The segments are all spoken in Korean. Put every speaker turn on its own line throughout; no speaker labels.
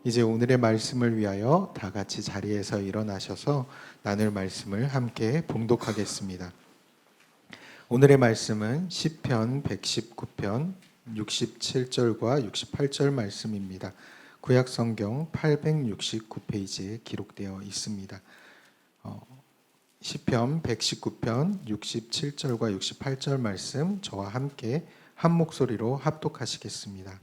이제 오늘의 말씀을 위하여 다 같이 자리에서 일어나셔서 나눌 말씀을 함께 봉독하겠습니다. 오늘의 말씀은 시편 119편 67절과 68절 말씀입니다. 구약성경 869페이지에 기록되어 있습니다. 시편 119편 67절과 68절 말씀 저와 함께 한 목소리로 합독하시겠습니다.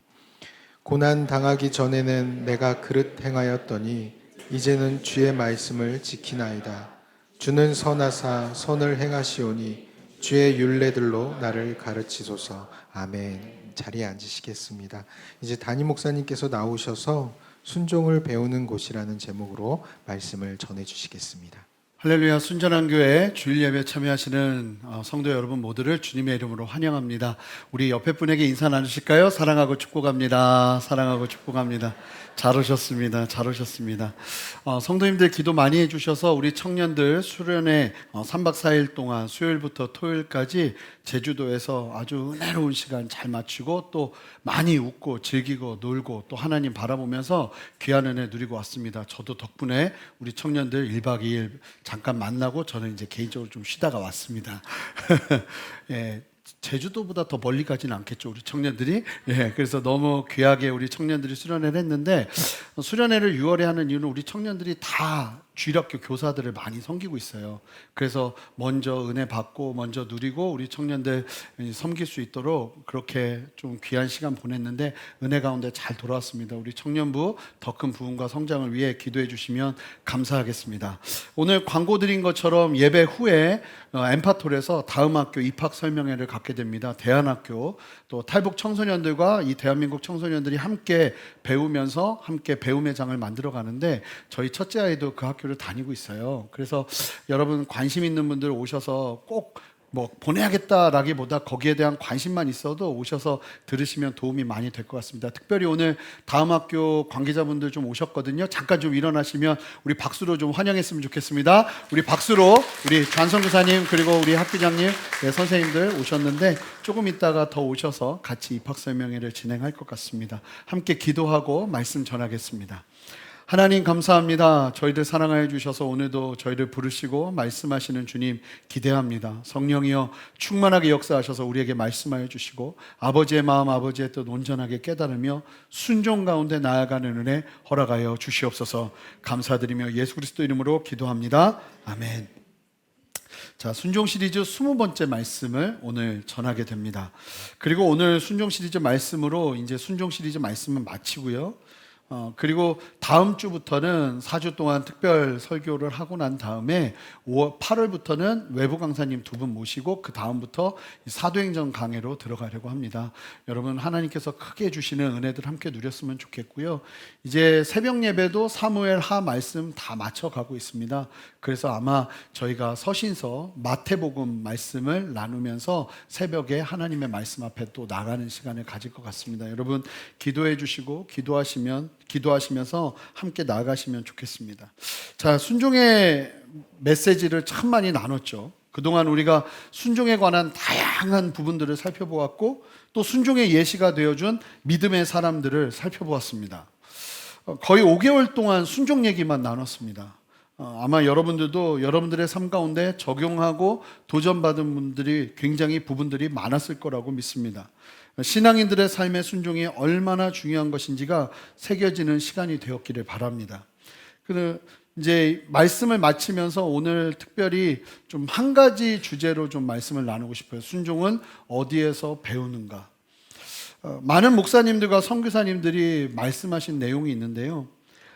고난 당하기 전에는 내가 그릇 행하였더니 이제는 주의 말씀을 지키나이다. 주는 선하사 선을 행하시오니 주의 율례들로 나를 가르치소서. 아멘. 자리에 앉으시겠습니다. 이제 담임 목사님께서 나오셔서 순종을 배우는 곳이라는 제목으로 말씀을 전해 주시겠습니다.
할렐루야. 순전한 교회 주일 예배 참여하시는 성도 여러분 모두를 주님의 이름으로 환영합니다. 우리 옆에 분에게 인사 나누실까요? 사랑하고 축복합니다. 사랑하고 축복합니다. 잘 오셨습니다. 잘 오셨습니다. 성도님들 기도 많이 해주셔서 우리 청년들 수련회 3박 4일 동안 수요일부터 토요일까지 제주도에서 아주 은혜로운 시간 잘 마치고 또 많이 웃고 즐기고 놀고 또 하나님 바라보면서 귀한 은혜 누리고 왔습니다. 저도 덕분에 우리 청년들 1박 2일 잠깐 만나고 저는 이제 개인적으로 좀 쉬다가 왔습니다. 예, 제주도보다 더 멀리 가지는 않겠죠, 우리 청년들이. 예, 그래서 너무 귀하게 우리 청년들이 수련회를 했는데, 수련회를 6월에 하는 이유는 우리 청년들이 다 주일학교 교사들을 많이 섬기고 있어요. 그래서 먼저 은혜 받고 먼저 누리고 우리 청년들 섬길 수 있도록 그렇게 좀 귀한 시간 보냈는데 은혜 가운데 잘 돌아왔습니다. 우리 청년부 더 큰 부흥과 성장을 위해 기도해 주시면 감사하겠습니다. 오늘 광고 드린 것처럼 예배 후에 엠파톨에서 다음 학교 입학 설명회를 갖게 됩니다. 대안학교 또 탈북 청소년들과 이 대한민국 청소년들이 함께 배우면서 함께 배움의 장을 만들어 가는데 저희 첫째 아이도 그 학교를 다니고 있어요. 그래서 여러분 관심 있는 분들 오셔서 꼭 뭐 보내야겠다라기보다 거기에 대한 관심만 있어도 오셔서 들으시면 도움이 많이 될 것 같습니다. 특별히 오늘 다음 학교 관계자분들 좀 오셨거든요. 잠깐 좀 일어나시면 우리 박수로 좀 환영했으면 좋겠습니다. 우리 박수로 우리 전성교사님 그리고 우리 학교장님 선생님들 오셨는데 조금 있다가 더 오셔서 같이 입학 설명회를 진행할 것 같습니다. 함께 기도하고 말씀 전하겠습니다. 하나님 감사합니다. 저희들 사랑하여 주셔서 오늘도 저희를 부르시고 말씀하시는 주님 기대합니다. 성령이여 충만하게 역사하셔서 우리에게 말씀하여 주시고 아버지의 마음 아버지의 뜻 온전하게 깨달으며 순종 가운데 나아가는 은혜 허락하여 주시옵소서. 감사드리며 예수 그리스도 이름으로 기도합니다. 아멘. 자, 순종 시리즈 20번째 말씀을 오늘 전하게 됩니다. 그리고 오늘 순종 시리즈 말씀으로 이제 순종 시리즈 말씀은 마치고요. 그리고 다음 주부터는 4주 동안 특별 설교를 하고 난 다음에 8월부터는 외부 강사님 2분 모시고 그 다음부터 사도행전 강해로 들어가려고 합니다. 여러분 하나님께서 크게 주시는 은혜들 함께 누렸으면 좋겠고요. 이제 새벽 예배도 사무엘 하 말씀 다 맞춰가고 있습니다. 그래서 아마 저희가 서신서 마태복음 말씀을 나누면서 새벽에 하나님의 말씀 앞에 또 나가는 시간을 가질 것 같습니다. 여러분 기도해 주시고 기도하시면서 함께 나아가시면 좋겠습니다. 자, 순종의 메시지를 참 많이 나눴죠. 그동안 우리가 순종에 관한 다양한 부분들을 살펴보았고 또 순종의 예시가 되어준 믿음의 사람들을 살펴보았습니다. 거의 5개월 동안 순종 얘기만 나눴습니다. 아마 여러분들도 여러분들의 삶 가운데 적용하고 도전받은 분들이 굉장히 부분들이 많았을 거라고 믿습니다. 신앙인들의 삶의 순종이 얼마나 중요한 것인지가 새겨지는 시간이 되었기를 바랍니다. 이제 말씀을 마치면서 오늘 특별히 좀 한 가지 주제로 좀 말씀을 나누고 싶어요. 순종은 어디에서 배우는가? 많은 목사님들과 선교사님들이 말씀하신 내용이 있는데요.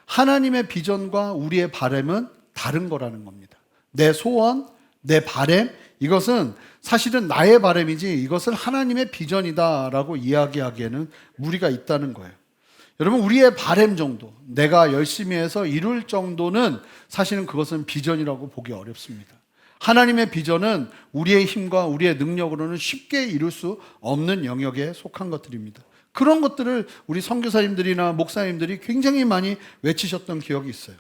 하나님의 비전과 우리의 바람은 다른 거라는 겁니다. 내 소원, 내 바람, 이것은 사실은 나의 바람이지 이것을 하나님의 비전이다라고 이야기하기에는 무리가 있다는 거예요. 여러분 우리의 바람 정도, 내가 열심히 해서 이룰 정도는 사실은 그것은 비전이라고 보기 어렵습니다. 하나님의 비전은 우리의 힘과 우리의 능력으로는 쉽게 이룰 수 없는 영역에 속한 것들입니다. 그런 것들을 우리 선교사님들이나 목사님들이 굉장히 많이 외치셨던 기억이 있어요.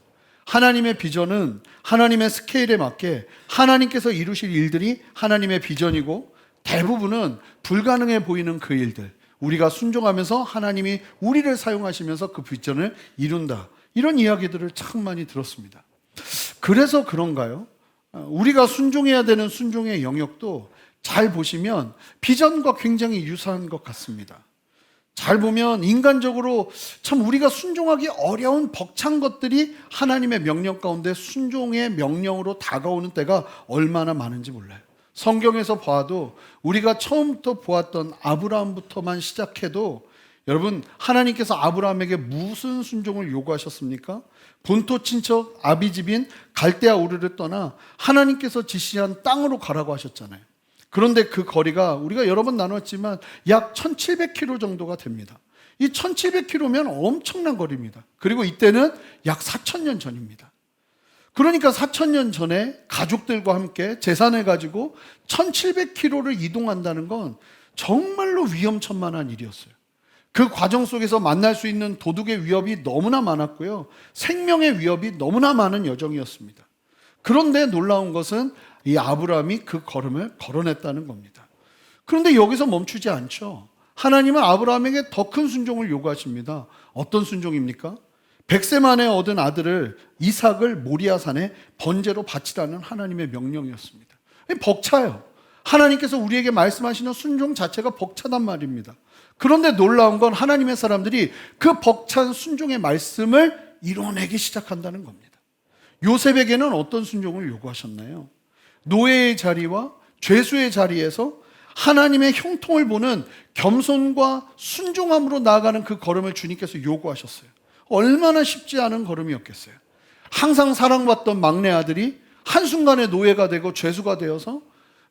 하나님의 비전은 하나님의 스케일에 맞게 하나님께서 이루실 일들이 하나님의 비전이고 대부분은 불가능해 보이는 그 일들, 우리가 순종하면서 하나님이 우리를 사용하시면서 그 비전을 이룬다. 이런 이야기들을 참 많이 들었습니다. 그래서 그런가요? 우리가 순종해야 되는 순종의 영역도 잘 보시면 비전과 굉장히 유사한 것 같습니다. 잘 보면 인간적으로 참 우리가 순종하기 어려운 벅찬 것들이 하나님의 명령 가운데 순종의 명령으로 다가오는 때가 얼마나 많은지 몰라요. 성경에서 봐도 우리가 처음부터 보았던 아브라함부터만 시작해도 여러분, 하나님께서 아브라함에게 무슨 순종을 요구하셨습니까? 본토 친척 아비집인 갈대아 우르를 떠나 하나님께서 지시한 땅으로 가라고 하셨잖아요. 그런데 그 거리가 우리가 여러 번 나눴지만 약 1700km 정도가 됩니다. 이 1700km면 엄청난 거리입니다. 그리고 이때는 약 4000년 전입니다. 그러니까 4000년 전에 가족들과 함께 재산을 가지고 1700km를 이동한다는 건 정말로 위험천만한 일이었어요. 그 과정 속에서 만날 수 있는 도둑의 위협이 너무나 많았고요. 생명의 위협이 너무나 많은 여정이었습니다. 그런데 놀라운 것은 이 아브라함이 그 걸음을 걸어냈다는 겁니다. 그런데 여기서 멈추지 않죠. 하나님은 아브라함에게 더 큰 순종을 요구하십니다. 어떤 순종입니까? 100세 만에 얻은 아들을 이삭을 모리아산에 번제로 바치라는 하나님의 명령이었습니다. 벅차요. 하나님께서 우리에게 말씀하시는 순종 자체가 벅차단 말입니다. 그런데 놀라운 건 하나님의 사람들이 그 벅찬 순종의 말씀을 이뤄내기 시작한다는 겁니다. 요셉에게는 어떤 순종을 요구하셨나요? 노예의 자리와 죄수의 자리에서 하나님의 형통을 보는 겸손과 순종함으로 나아가는 그 걸음을 주님께서 요구하셨어요. 얼마나 쉽지 않은 걸음이었겠어요. 항상 사랑받던 막내 아들이 한순간에 노예가 되고 죄수가 되어서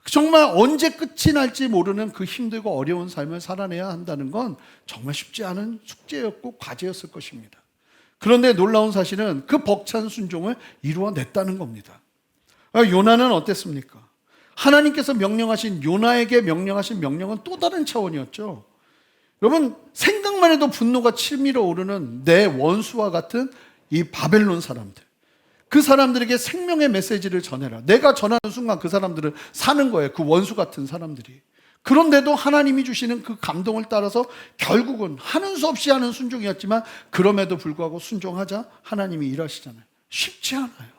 정말 언제 끝이 날지 모르는 그 힘들고 어려운 삶을 살아내야 한다는 건 정말 쉽지 않은 숙제였고 과제였을 것입니다. 그런데 놀라운 사실은 그 벅찬 순종을 이루어냈다는 겁니다. 요나는 어땠습니까? 하나님께서 명령하신 요나에게 명령하신 명령은 또 다른 차원이었죠. 여러분, 생각만 해도 분노가 치밀어 오르는 내 원수와 같은 이 바벨론 사람들, 그 사람들에게 생명의 메시지를 전해라. 내가 전하는 순간 그 사람들은 사는 거예요. 그 원수 같은 사람들이. 그런데도 하나님이 주시는 그 감동을 따라서 결국은 하는 수 없이 하는 순종이었지만 그럼에도 불구하고 순종하자 하나님이 일하시잖아요. 쉽지 않아요.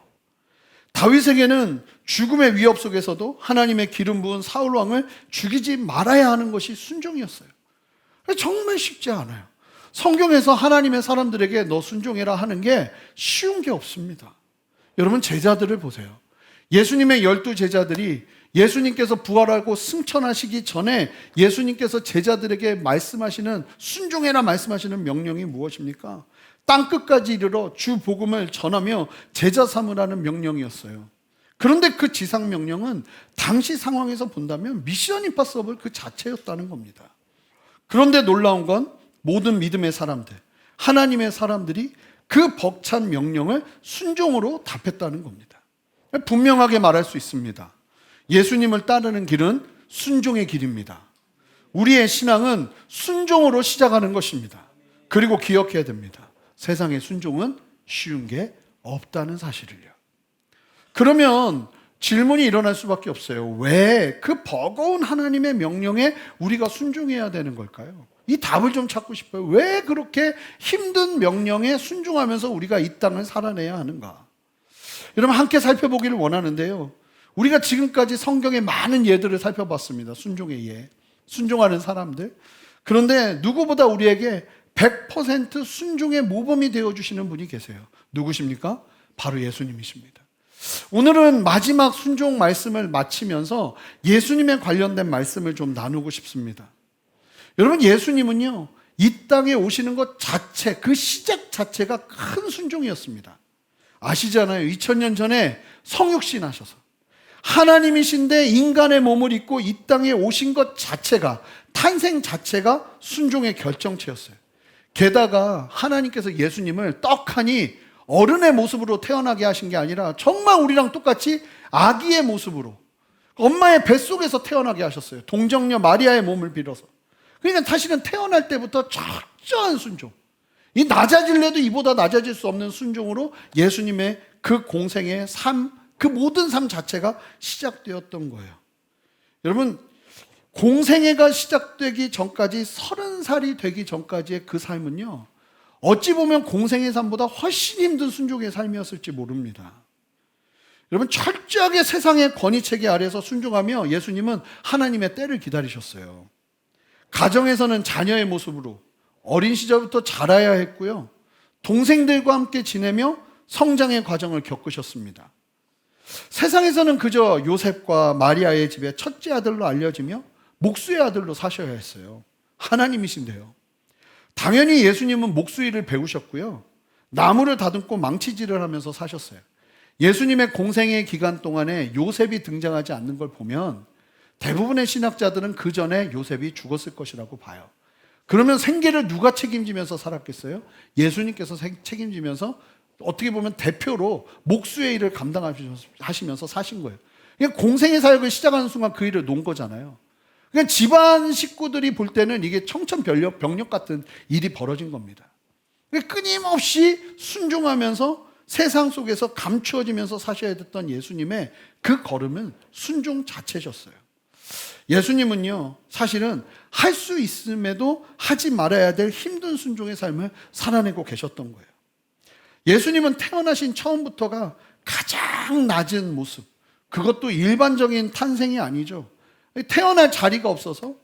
다윗에게는 죽음의 위협 속에서도 하나님의 기름 부은 사울 왕을 죽이지 말아야 하는 것이 순종이었어요. 정말 쉽지 않아요. 성경에서 하나님의 사람들에게 너 순종해라 하는 게 쉬운 게 없습니다. 여러분, 제자들을 보세요. 예수님의 12 제자들이 예수님께서 부활하고 승천하시기 전에 예수님께서 제자들에게 말씀하시는 순종해라 말씀하시는 명령이 무엇입니까? 땅끝까지 이르러 주 복음을 전하며 제자 삼으라는 명령이었어요. 그런데 그 지상 명령은 당시 상황에서 본다면 미션 임파서블 그 자체였다는 겁니다. 그런데 놀라운 건 모든 믿음의 사람들, 하나님의 사람들이 그 벅찬 명령을 순종으로 답했다는 겁니다. 분명하게 말할 수 있습니다. 예수님을 따르는 길은 순종의 길입니다. 우리의 신앙은 순종으로 시작하는 것입니다. 그리고 기억해야 됩니다. 세상의 순종은 쉬운 게 없다는 사실을요. 그러면 질문이 일어날 수밖에 없어요. 왜 그 버거운 하나님의 명령에 우리가 순종해야 되는 걸까요? 이 답을 좀 찾고 싶어요. 왜 그렇게 힘든 명령에 순종하면서 우리가 이 땅을 살아내야 하는가? 여러분, 함께 살펴보기를 원하는데요. 우리가 지금까지 성경의 많은 예들을 살펴봤습니다. 순종의 예, 순종하는 사람들. 그런데 누구보다 우리에게 100% 순종의 모범이 되어주시는 분이 계세요. 누구십니까? 바로 예수님이십니다. 오늘은 마지막 순종 말씀을 마치면서 예수님에 관련된 말씀을 좀 나누고 싶습니다. 여러분, 예수님은요, 이 땅에 오시는 것 자체, 그 시작 자체가 큰 순종이었습니다. 아시잖아요. 2000년 전에 성육신 하셔서 하나님이신데 인간의 몸을 입고 이 땅에 오신 것 자체가, 탄생 자체가 순종의 결정체였어요. 게다가 하나님께서 예수님을 떡하니 어른의 모습으로 태어나게 하신 게 아니라 정말 우리랑 똑같이 아기의 모습으로 엄마의 뱃속에서 태어나게 하셨어요. 동정녀 마리아의 몸을 빌어서. 그러니까 사실은 태어날 때부터 철저한 순종, 이 낮아질래도 이보다 낮아질 수 없는 순종으로 예수님의 그 공생의 삶, 그 모든 삶 자체가 시작되었던 거예요. 여러분, 공생애가 시작되기 전까지 30살이 되기 전까지의 그 삶은요, 어찌 보면 공생의 삶보다 훨씬 힘든 순종의 삶이었을지 모릅니다. 여러분, 철저하게 세상의 권위체계 아래서 순종하며 예수님은 하나님의 때를 기다리셨어요. 가정에서는 자녀의 모습으로 어린 시절부터 자라야 했고요, 동생들과 함께 지내며 성장의 과정을 겪으셨습니다. 세상에서는 그저 요셉과 마리아의 집에 첫째 아들로 알려지며 목수의 아들로 사셔야 했어요. 하나님이신데요. 당연히 예수님은 목수일을 배우셨고요, 나무를 다듬고 망치질을 하면서 사셨어요. 예수님의 공생의 기간 동안에 요셉이 등장하지 않는 걸 보면 대부분의 신학자들은 그 전에 요셉이 죽었을 것이라고 봐요. 그러면 생계를 누가 책임지면서 살았겠어요? 예수님께서 책임지면서 어떻게 보면 대표로 목수의 일을 감당하시면서 사신 거예요. 그러니까 공생의 사역을 시작하는 순간 그 일을 놓은 거잖아요. 그러니까 집안 식구들이 볼 때는 이게 청천벽력 같은 일이 벌어진 겁니다. 그러니까 끊임없이 순종하면서 세상 속에서 감추어지면서 사셔야 됐던 예수님의 그 걸음은 순종 자체셨어요. 예수님은요, 사실은 할 수 있음에도 하지 말아야 될 힘든 순종의 삶을 살아내고 계셨던 거예요. 예수님은 태어나신 처음부터가 가장 낮은 모습, 그것도 일반적인 탄생이 아니죠. 태어날 자리가 없어서,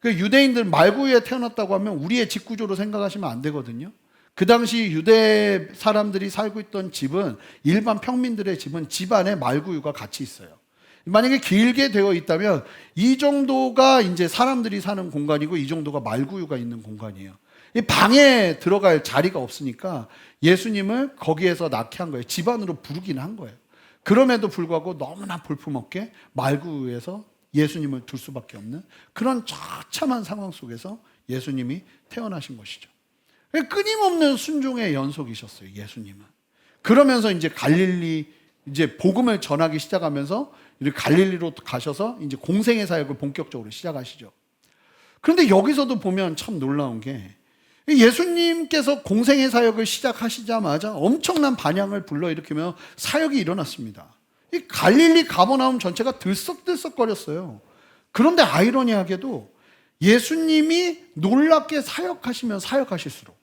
그 유대인들 말구유에 태어났다고 하면 우리의 집 구조로 생각하시면 안 되거든요. 그 당시 유대 사람들이 살고 있던 집은, 일반 평민들의 집은 집 안에 말구유가 같이 있어요. 만약에 길게 되어 있다면 이 정도가 이제 사람들이 사는 공간이고 이 정도가 말구유가 있는 공간이에요. 이 방에 들어갈 자리가 없으니까 예수님을 거기에서 낳게 한 거예요. 집 안으로 부르기는 한 거예요. 그럼에도 불구하고 너무나 볼품없게 말구유에서 예수님을 둘 수밖에 없는 그런 처참한 상황 속에서 예수님이 태어나신 것이죠. 끊임없는 순종의 연속이셨어요, 예수님은. 그러면서 이제 갈릴리, 이제 복음을 전하기 시작하면서 이렇게 갈릴리로 가셔서 이제 공생의 사역을 본격적으로 시작하시죠. 그런데 여기서도 보면 참 놀라운 게, 예수님께서 공생의 사역을 시작하시자마자 엄청난 반향을 불러일으키며 사역이 일어났습니다. 이 갈릴리 가버나움 전체가 들썩들썩거렸어요. 그런데 아이러니하게도 예수님이 놀랍게 사역하시면 사역하실수록,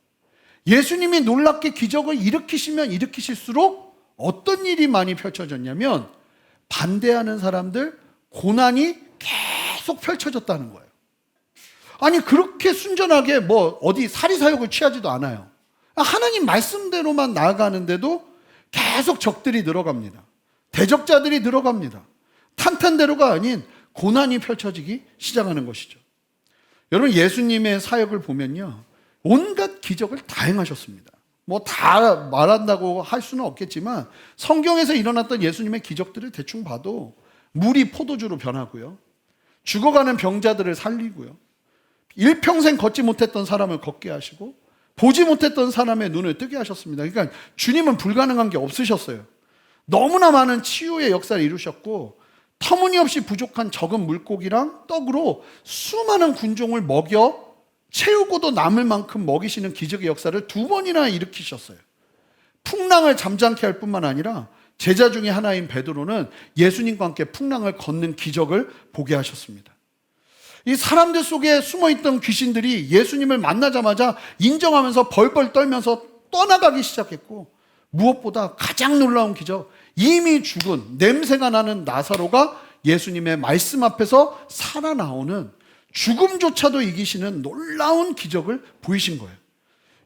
예수님이 놀랍게 기적을 일으키시면 일으키실수록 어떤 일이 많이 펼쳐졌냐면 반대하는 사람들, 고난이 계속 펼쳐졌다는 거예요. 아니, 그렇게 순전하게 뭐 어디 사리사욕을 취하지도 않아요. 하나님 말씀대로만 나아가는데도 계속 적들이 늘어갑니다. 대적자들이 늘어갑니다. 탄탄대로가 아닌 고난이 펼쳐지기 시작하는 것이죠. 여러분, 예수님의 사역을 보면요, 온갖 기적을 다 행하셨습니다. 뭐 다 말한다고 할 수는 없겠지만 성경에서 일어났던 예수님의 기적들을 대충 봐도 물이 포도주로 변하고요, 죽어가는 병자들을 살리고요, 일평생 걷지 못했던 사람을 걷게 하시고 보지 못했던 사람의 눈을 뜨게 하셨습니다. 그러니까 주님은 불가능한 게 없으셨어요. 너무나 많은 치유의 역사를 이루셨고 터무니없이 부족한 적은 물고기랑 떡으로 수많은 군종을 먹여 채우고도 남을 만큼 먹이시는 기적의 역사를 2번이나 일으키셨어요. 풍랑을 잠잠케 할 뿐만 아니라 제자 중에 하나인 베드로는 예수님과 함께 풍랑을 걷는 기적을 보게 하셨습니다. 이 사람들 속에 숨어있던 귀신들이 예수님을 만나자마자 인정하면서 벌벌 떨면서 떠나가기 시작했고, 무엇보다 가장 놀라운 기적, 이미 죽은 냄새가 나는 나사로가 예수님의 말씀 앞에서 살아나오는, 죽음조차도 이기시는 놀라운 기적을 보이신 거예요.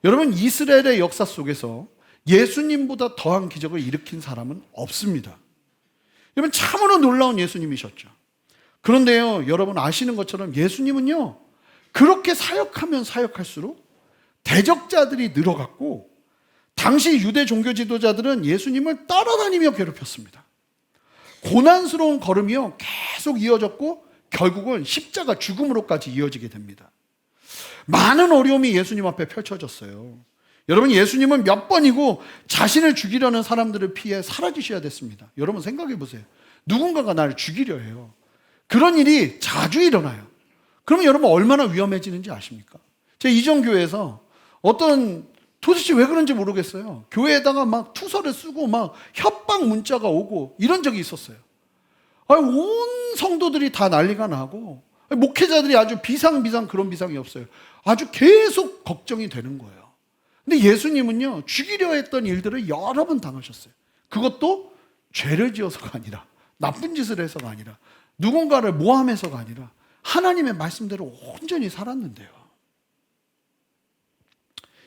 여러분, 이스라엘의 역사 속에서 예수님보다 더한 기적을 일으킨 사람은 없습니다. 여러분, 참으로 놀라운 예수님이셨죠. 그런데요, 여러분 아시는 것처럼 예수님은요, 그렇게 사역하면 사역할수록 대적자들이 늘어갔고, 당시 유대 종교 지도자들은 예수님을 따라다니며 괴롭혔습니다. 고난스러운 걸음이요, 계속 이어졌고 결국은 십자가 죽음으로까지 이어지게 됩니다. 많은 어려움이 예수님 앞에 펼쳐졌어요. 여러분, 예수님은 몇 번이고 자신을 죽이려는 사람들을 피해 사라지셔야 됐습니다. 여러분 생각해 보세요. 누군가가 나를 죽이려 해요. 그런 일이 자주 일어나요. 그러면 여러분 얼마나 위험해지는지 아십니까? 제 이전교회에서 도대체 왜 그런지 모르겠어요. 교회에다가 막 투서를 쓰고 막 협박 문자가 오고 이런 적이 있었어요. 온 성도들이 다 난리가 나고 목회자들이 아주 비상 그런 비상이 없어요. 아주 계속 걱정이 되는 거예요. 근데 예수님은요, 죽이려 했던 일들을 여러 번 당하셨어요. 그것도 죄를 지어서가 아니라, 나쁜 짓을 해서가 아니라, 누군가를 모함해서가 아니라 하나님의 말씀대로 온전히 살았는데요.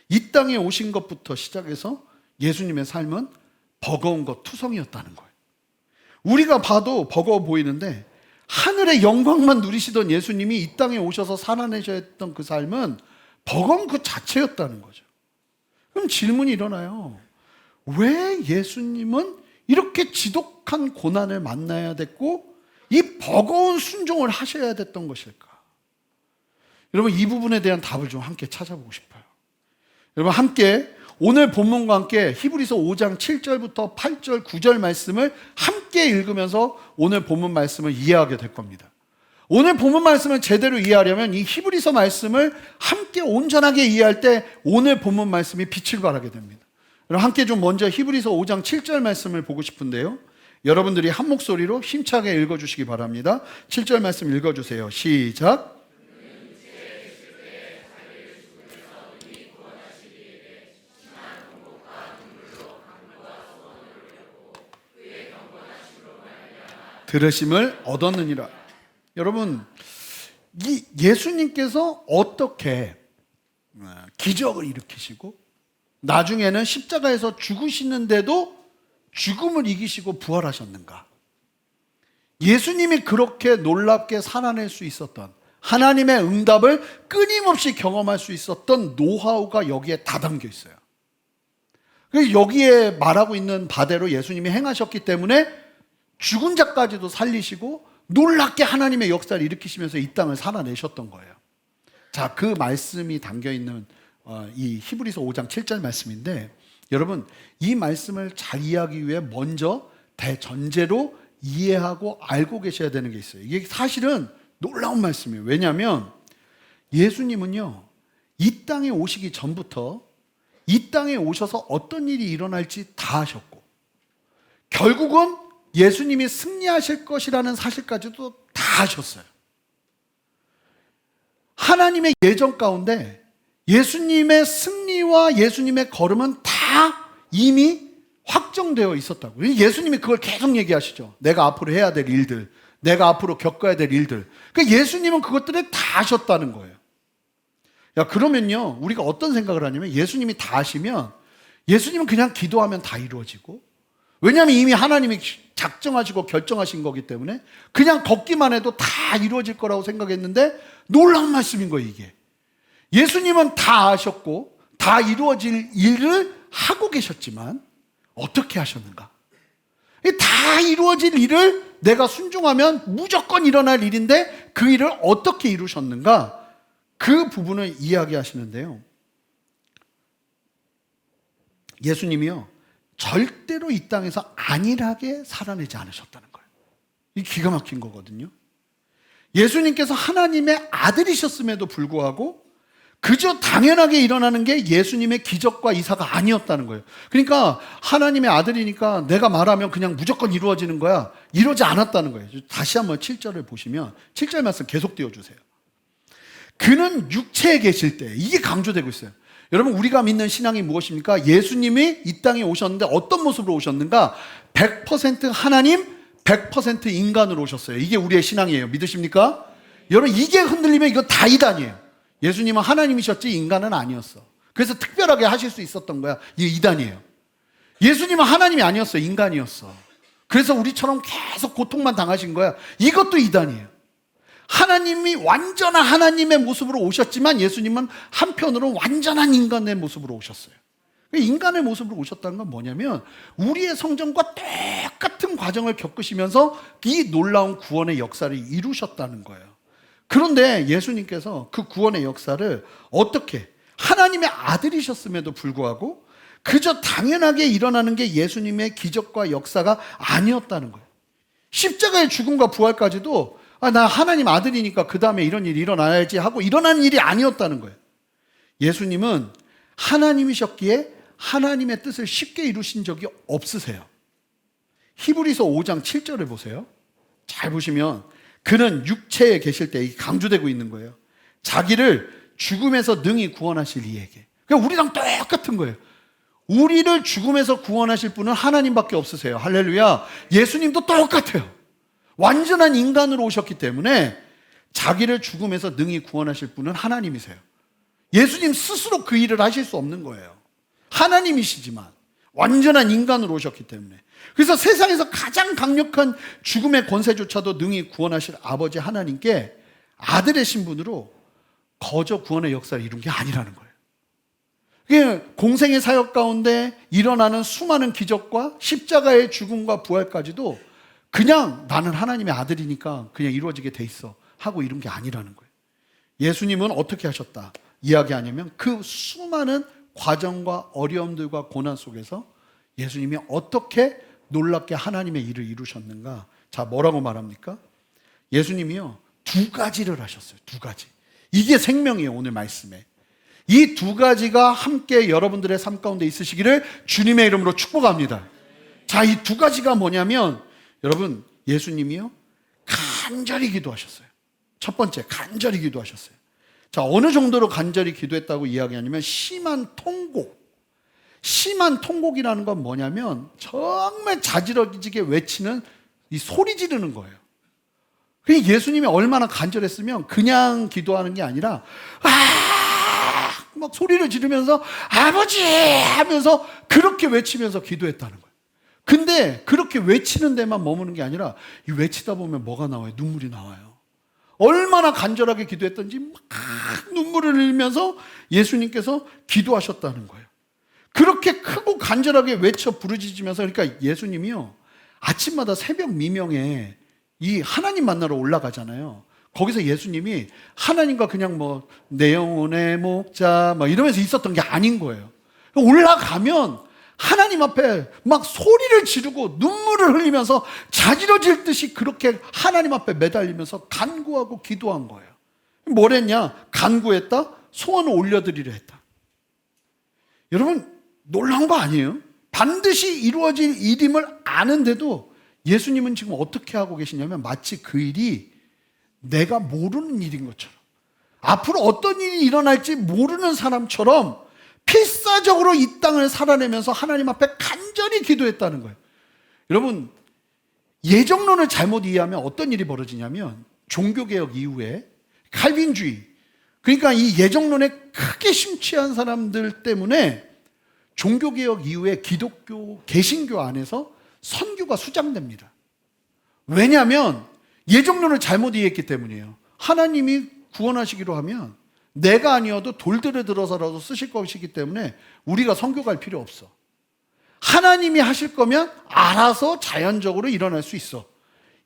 이 땅에 오신 것부터 시작해서 예수님의 삶은 버거운 것 투성이었다는 거예요. 우리가 봐도 버거워 보이는데 하늘의 영광만 누리시던 예수님이 이 땅에 오셔서 살아내셔야 했던 그 삶은 버거운 그 자체였다는 거죠. 그럼 질문이 일어나요. 왜 예수님은 이렇게 지독한 고난을 만나야 됐고 이 버거운 순종을 하셔야 됐던 것일까? 여러분, 이 부분에 대한 답을 좀 함께 찾아보고 싶어요. 여러분, 함께 오늘 본문과 함께 히브리서 5장 7절부터 8절 9절 말씀을 함께 읽으면서 오늘 본문 말씀을 이해하게 될 겁니다. 오늘 본문 말씀을 제대로 이해하려면 이 히브리서 말씀을 함께 온전하게 이해할 때 오늘 본문 말씀이 빛을 발하게 됩니다. 그럼 함께 좀 먼저 히브리서 5장 7절 말씀을 보고 싶은데요, 여러분들이 한 목소리로 힘차게 읽어주시기 바랍니다. 7절 말씀 읽어주세요. 시작. 들으심을 얻었느니라. 여러분, 이 예수님께서 어떻게 기적을 일으키시고 나중에는 십자가에서 죽으시는데도 죽음을 이기시고 부활하셨는가? 예수님이 그렇게 놀랍게 살아낼 수 있었던, 하나님의 응답을 끊임없이 경험할 수 있었던 노하우가 여기에 다 담겨 있어요. 그래서 여기에 말하고 있는 바대로 예수님이 행하셨기 때문에 죽은 자까지도 살리시고 놀랍게 하나님의 역사를 일으키시면서 이 땅을 살아내셨던 거예요. 자, 그 말씀이 담겨있는 이 히브리서 5장 7절 말씀인데, 여러분, 이 말씀을 잘 이해하기 위해 먼저 대전제로 이해하고 알고 계셔야 되는 게 있어요. 이게 사실은 놀라운 말씀이에요. 왜냐하면 예수님은요, 이 땅에 오시기 전부터 이 땅에 오셔서 어떤 일이 일어날지 다 아셨고, 결국은 예수님이 승리하실 것이라는 사실까지도 다 아셨어요. 하나님의 예정 가운데 예수님의 승리와 예수님의 걸음은 다 이미 확정되어 있었다고. 예수님이 그걸 계속 얘기하시죠. 내가 앞으로 해야 될 일들, 내가 앞으로 겪어야 될 일들. 그러니까 예수님은 그것들을 다 아셨다는 거예요. 야, 그러면요, 우리가 어떤 생각을 하냐면, 예수님이 다 아시면 예수님은 그냥 기도하면 다 이루어지고, 왜냐하면 이미 하나님이 작정하시고 결정하신 거기 때문에 그냥 걷기만 해도 다 이루어질 거라고 생각했는데, 놀라운 말씀인 거예요, 이게. 예수님은 다 아셨고 다 이루어질 일을 하고 계셨지만 어떻게 하셨는가? 다 이루어질 일을 내가 순종하면 무조건 일어날 일인데 그 일을 어떻게 이루셨는가? 그 부분을 이야기하시는데요, 예수님이요, 절대로 이 땅에서 안일하게 살아내지 않으셨다는 거예요. 이게 기가 막힌 거거든요. 예수님께서 하나님의 아들이셨음에도 불구하고 그저 당연하게 일어나는 게 예수님의 기적과 이사가 아니었다는 거예요. 그러니까 하나님의 아들이니까 내가 말하면 그냥 무조건 이루어지는 거야, 이러지 않았다는 거예요. 다시 한번 7절을 보시면 7절 말씀 계속 띄워주세요. 그는 육체에 계실 때, 이게 강조되고 있어요. 여러분, 우리가 믿는 신앙이 무엇입니까? 예수님이 이 땅에 오셨는데 어떤 모습으로 오셨는가? 100% 하나님, 100% 인간으로 오셨어요. 이게 우리의 신앙이에요. 믿으십니까? 여러분, 이게 흔들리면 이거 다 이단이에요. 예수님은 하나님이셨지 인간은 아니었어. 그래서 특별하게 하실 수 있었던 거야. 이게 이단이에요. 예수님은 하나님이 아니었어요. 인간이었어. 그래서 우리처럼 계속 고통만 당하신 거야. 이것도 이단이에요. 하나님이 완전한 하나님의 모습으로 오셨지만 예수님은 한편으로 완전한 인간의 모습으로 오셨어요. 인간의 모습으로 오셨다는 건 뭐냐면 우리의 성전과 똑같은 과정을 겪으시면서 이 놀라운 구원의 역사를 이루셨다는 거예요. 그런데 예수님께서 그 구원의 역사를 어떻게, 하나님의 아들이셨음에도 불구하고 그저 당연하게 일어나는 게 예수님의 기적과 역사가 아니었다는 거예요. 십자가의 죽음과 부활까지도 나 하나님 아들이니까 그 다음에 이런 일이 일어나야지 하고 일어나는 일이 아니었다는 거예요. 예수님은 하나님이셨기에 하나님의 뜻을 쉽게 이루신 적이 없으세요. 히브리서 5장 7절을 보세요. 잘 보시면 그는 육체에 계실 때, 이게 강조되고 있는 거예요. 자기를 죽음에서 능히 구원하실 이에게. 그러니까 우리랑 똑같은 거예요. 우리를 죽음에서 구원하실 분은 하나님밖에 없으세요. 할렐루야. 예수님도 똑같아요. 완전한 인간으로 오셨기 때문에 자기를 죽음에서 능히 구원하실 분은 하나님이세요. 예수님 스스로 그 일을 하실 수 없는 거예요. 하나님이시지만 완전한 인간으로 오셨기 때문에. 그래서 세상에서 가장 강력한 죽음의 권세조차도 능히 구원하실 아버지 하나님께 아들의 신분으로 거저 구원의 역사를 이룬 게 아니라는 거예요. 그게 공생의 사역 가운데 일어나는 수많은 기적과 십자가의 죽음과 부활까지도 그냥 나는 하나님의 아들이니까 그냥 이루어지게 돼 있어 하고 이룬 게 아니라는 거예요. 예수님은 어떻게 하셨다 이야기하냐면 그 수많은 과정과 어려움들과 고난 속에서 예수님이 어떻게 놀랍게 하나님의 일을 이루셨는가. 자, 뭐라고 말합니까? 예수님이요, 두 가지를 하셨어요. 두 가지. 이게 생명이에요, 오늘 말씀에. 이 두 가지가 함께 여러분들의 삶 가운데 있으시기를 주님의 이름으로 축복합니다. 자, 이 두 가지가 뭐냐면, 여러분, 예수님이요, 간절히 기도하셨어요. 첫 번째, 간절히 기도하셨어요. 자, 어느 정도로 간절히 기도했다고 이야기하냐면, 심한 통곡. 심한 통곡이라는 건 뭐냐면, 정말 자지러지게 외치는 이 소리 지르는 거예요. 예수님이 얼마나 간절했으면 그냥 기도하는 게 아니라 막 소리를 지르면서 아버지 하면서 그렇게 외치면서 기도했다는 거예요. 근데 그렇게 외치는 데만 머무는 게 아니라 이 외치다 보면 뭐가 나와요? 눈물이 나와요. 얼마나 간절하게 기도했던지 막 눈물을 흘리면서 예수님께서 기도하셨다는 거예요. 그렇게 크고 간절하게 외쳐 부르짖으면서, 그러니까 예수님이요, 아침마다 새벽 미명에 이 하나님 만나러 올라가잖아요. 거기서 예수님이 하나님과 그냥 뭐 내 영혼의 목자 막 이러면서 있었던 게 아닌 거예요. 올라가면 하나님 앞에 막 소리를 지르고 눈물을 흘리면서 자지러질 듯이 그렇게 하나님 앞에 매달리면서 간구하고 기도한 거예요. 뭐랬냐? 간구했다? 소원을 올려드리려 했다. 여러분, 놀라운 거 아니에요? 반드시 이루어질 일임을 아는데도 예수님은 지금 어떻게 하고 계시냐면 마치 그 일이 내가 모르는 일인 것처럼, 앞으로 어떤 일이 일어날지 모르는 사람처럼 필사적으로 이 땅을 살아내면서 하나님 앞에 간절히 기도했다는 거예요. 여러분, 예정론을 잘못 이해하면 어떤 일이 벌어지냐면, 종교개혁 이후에 칼빈주의, 그러니까 이 예정론에 크게 심취한 사람들 때문에 종교개혁 이후에 기독교, 개신교 안에서 선교가 수장됩니다. 왜냐하면 예정론을 잘못 이해했기 때문이에요. 하나님이 구원하시기로 하면 내가 아니어도 돌들을 들어서라도 쓰실 것이기 때문에 우리가 선교 갈 필요 없어. 하나님이 하실 거면 알아서 자연적으로 일어날 수 있어.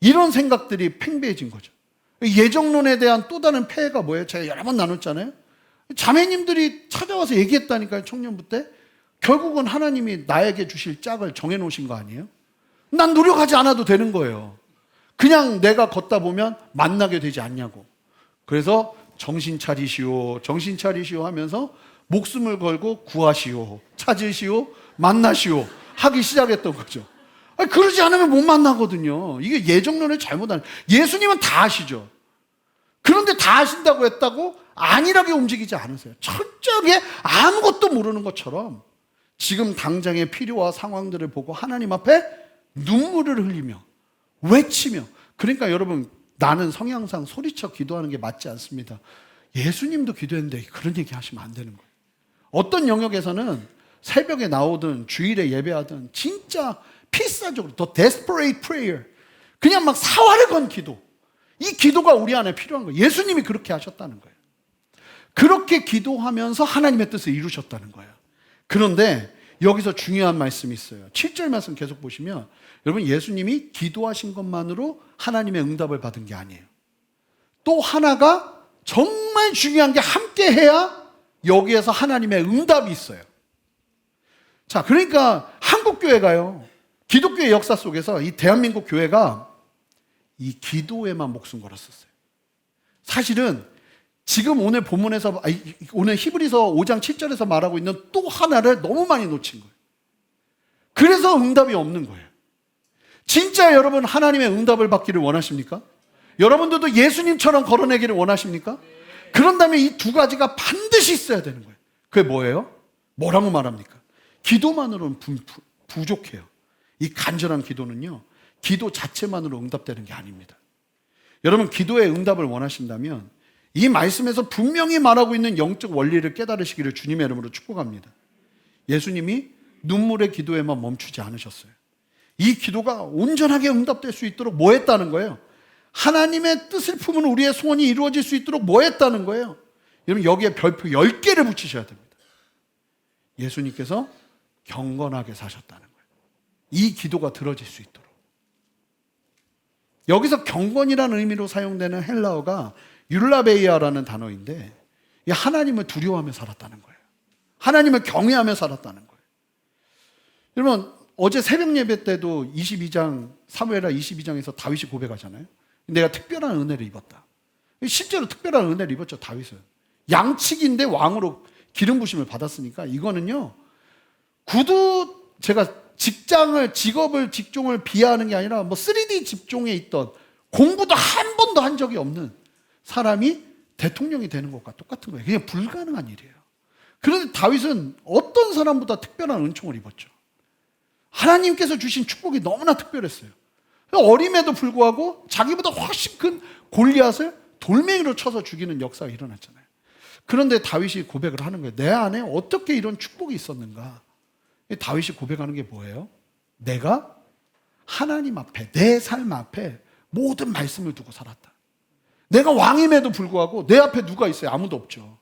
이런 생각들이 팽배해진 거죠. 예정론에 대한 또 다른 폐해가 뭐예요? 제가 여러 번 나눴잖아요. 자매님들이 찾아와서 얘기했다니까요, 청년부 때. 결국은 하나님이 나에게 주실 짝을 정해놓으신 거 아니에요? 난 노력하지 않아도 되는 거예요. 그냥 내가 걷다 보면 만나게 되지 않냐고. 그래서 정신 차리시오, 정신 차리시오 하면서 목숨을 걸고 구하시오, 찾으시오, 만나시오 하기 시작했던 거죠. 아니, 그러지 않으면 못 만나거든요. 이게 예정론을 잘못하는. 예수님은 다 아시죠. 그런데 다 아신다고 했다고 안일하게 움직이지 않으세요. 철저하게 아무것도 모르는 것처럼 지금 당장의 필요와 상황들을 보고 하나님 앞에 눈물을 흘리며 외치며. 그러니까 여러분, 나는 성향상 소리쳐 기도하는 게 맞지 않습니다. 예수님도 기도했는데 그런 얘기 하시면 안 되는 거예요. 어떤 영역에서는 새벽에 나오든 주일에 예배하든 진짜 필사적으로 더 desperate prayer, 그냥 막 사활을 건 기도, 이 기도가 우리 안에 필요한 거예요. 예수님이 그렇게 하셨다는 거예요. 그렇게 기도하면서 하나님의 뜻을 이루셨다는 거예요. 그런데 여기서 중요한 말씀이 있어요. 7절 말씀 계속 보시면, 여러분, 예수님이 기도하신 것만으로 하나님의 응답을 받은 게 아니에요. 또 하나가 정말 중요한 게 함께 해야 여기에서 하나님의 응답이 있어요. 자, 그러니까 한국교회가요, 기독교의 역사 속에서 이 대한민국 교회가 이 기도에만 목숨 걸었었어요. 사실은 지금 오늘 본문에서, 오늘 히브리서 5장 7절에서 말하고 있는 또 하나를 너무 많이 놓친 거예요. 그래서 응답이 없는 거예요. 진짜 여러분, 하나님의 응답을 받기를 원하십니까? 여러분들도 예수님처럼 걸어내기를 원하십니까? 그런다면 이 두 가지가 반드시 있어야 되는 거예요. 그게 뭐예요? 뭐라고 말합니까? 기도만으로는 부족해요. 이 간절한 기도는요, 기도 자체만으로 응답되는 게 아닙니다. 여러분, 기도의 응답을 원하신다면 이 말씀에서 분명히 말하고 있는 영적 원리를 깨달으시기를 주님의 이름으로 축복합니다. 예수님이 눈물의 기도에만 멈추지 않으셨어요. 이 기도가 온전하게 응답될 수 있도록 뭐 했다는 거예요? 하나님의 뜻을 품은 우리의 소원이 이루어질 수 있도록 뭐 했다는 거예요? 여러분, 여기에 별표 10개를 붙이셔야 됩니다. 예수님께서 경건하게 사셨다는 거예요. 이 기도가 들어질 수 있도록. 여기서 경건이라는 의미로 사용되는 헬라어가 율라베이아라는 단어인데, 하나님을 두려워하며 살았다는 거예요. 하나님을 경외하며 살았다는 거예요. 여러분, 어제 새벽 예배 때도 22장, 사무엘하 22장에서 다윗이 고백하잖아요. 내가 특별한 은혜를 입었다. 실제로 특별한 은혜를 입었죠, 다윗은. 양측인데 왕으로 기름 부심을 받았으니까 이거는요, 구두, 제가 직종을 비하하는 게 아니라 3D 직종에 있던, 공부도 한 번도 한 적이 없는 사람이 대통령이 되는 것과 똑같은 거예요. 그냥 불가능한 일이에요. 그런데 다윗은 어떤 사람보다 특별한 은총을 입었죠. 하나님께서 주신 축복이 너무나 특별했어요. 어림에도 불구하고 자기보다 훨씬 큰 골리앗을 돌멩이로 쳐서 죽이는 역사가 일어났잖아요. 그런데 다윗이 고백을 하는 거예요. 내 안에 어떻게 이런 축복이 있었는가? 다윗이 고백하는 게 뭐예요? 내가 하나님 앞에, 내 삶 앞에 모든 말씀을 두고 살았다. 내가 왕임에도 불구하고 내 앞에 누가 있어요? 아무도 없죠.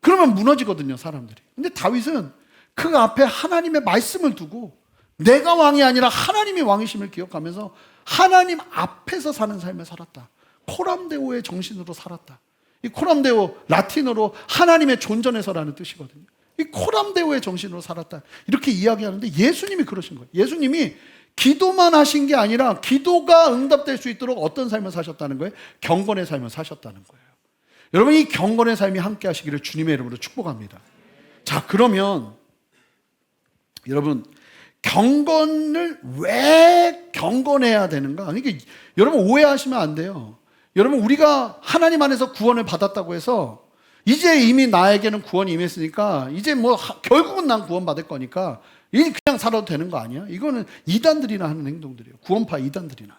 그러면 무너지거든요, 사람들이. 근데 다윗은 그 앞에 하나님의 말씀을 두고 내가 왕이 아니라 하나님이 왕이심을 기억하면서 하나님 앞에서 사는 삶을 살았다. 코람데오의 정신으로 살았다. 이 코람데오, 라틴어로 하나님의 존전에서라는 뜻이거든요. 이 코람데오의 정신으로 살았다. 이렇게 이야기하는데 예수님이 그러신 거예요. 예수님이 기도만 하신 게 아니라 기도가 응답될 수 있도록 어떤 삶을 사셨다는 거예요? 경건의 삶을 사셨다는 거예요. 여러분, 이 경건의 삶이 함께 하시기를 주님의 이름으로 축복합니다. 자, 그러면 여러분, 경건을 왜 경건해야 되는가? 그러니까 여러분, 오해하시면 안 돼요. 여러분, 우리가 하나님 안에서 구원을 받았다고 해서 이제 이미 나에게는 구원이 임했으니까 이제 결국은 난 구원받을 거니까 그냥 살아도 되는 거 아니야? 이거는 이단들이나 하는 행동들이에요. 구원파 이단들이나.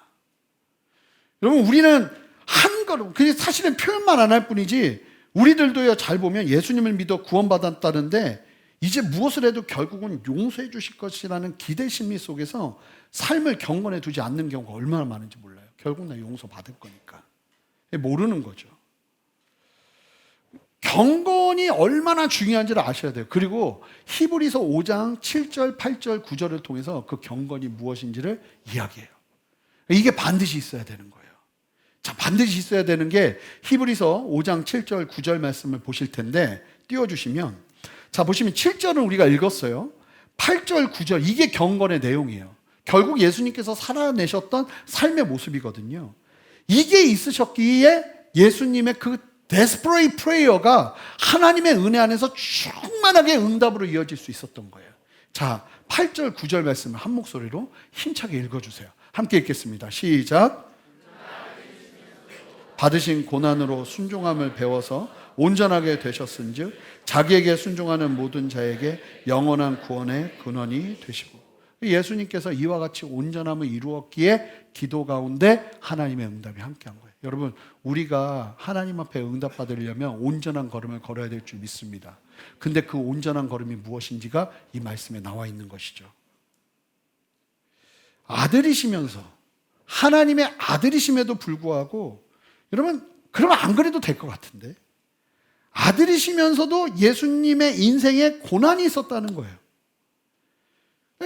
여러분, 우리는 한 걸음, 그게 사실은 표현만 안 할 뿐이지, 우리들도요, 잘 보면 예수님을 믿어 구원받았다는데 이제 무엇을 해도 결국은 용서해 주실 것이라는 기대 심리 속에서 삶을 경건해 두지 않는 경우가 얼마나 많은지 몰라요. 결국 나 용서받을 거니까. 모르는 거죠. 경건이 얼마나 중요한지를 아셔야 돼요. 그리고 히브리서 5장 7절, 8절, 9절을 통해서 그 경건이 무엇인지를 이야기해요. 이게 반드시 있어야 되는 거예요. 자, 반드시 있어야 되는 게 히브리서 5장 7절, 9절 말씀을 보실 텐데 띄워주시면, 자, 보시면 7절은 우리가 읽었어요. 8절, 9절, 이게 경건의 내용이에요. 결국 예수님께서 살아내셨던 삶의 모습이거든요. 이게 있으셨기에 예수님의 그 desperate prayer가 하나님의 은혜 안에서 충만하게 응답으로 이어질 수 있었던 거예요. 자, 8절, 9절 말씀을 한 목소리로 힘차게 읽어주세요. 함께 읽겠습니다. 시작. 받으신 고난으로 순종함을 배워서 온전하게 되셨은즉 자기에게 순종하는 모든 자에게 영원한 구원의 근원이 되시고, 예수님께서 이와 같이 온전함을 이루었기에 기도 가운데 하나님의 응답이 함께한 거예요. 여러분, 우리가 하나님 앞에 응답받으려면 온전한 걸음을 걸어야 될 줄 믿습니다. 근데 그 온전한 걸음이 무엇인지가 이 말씀에 나와 있는 것이죠. 아들이시면서, 하나님의 아들이심에도 불구하고, 여러분, 그러면 안 그래도 될 것 같은데, 아들이시면서도 예수님의 인생에 고난이 있었다는 거예요.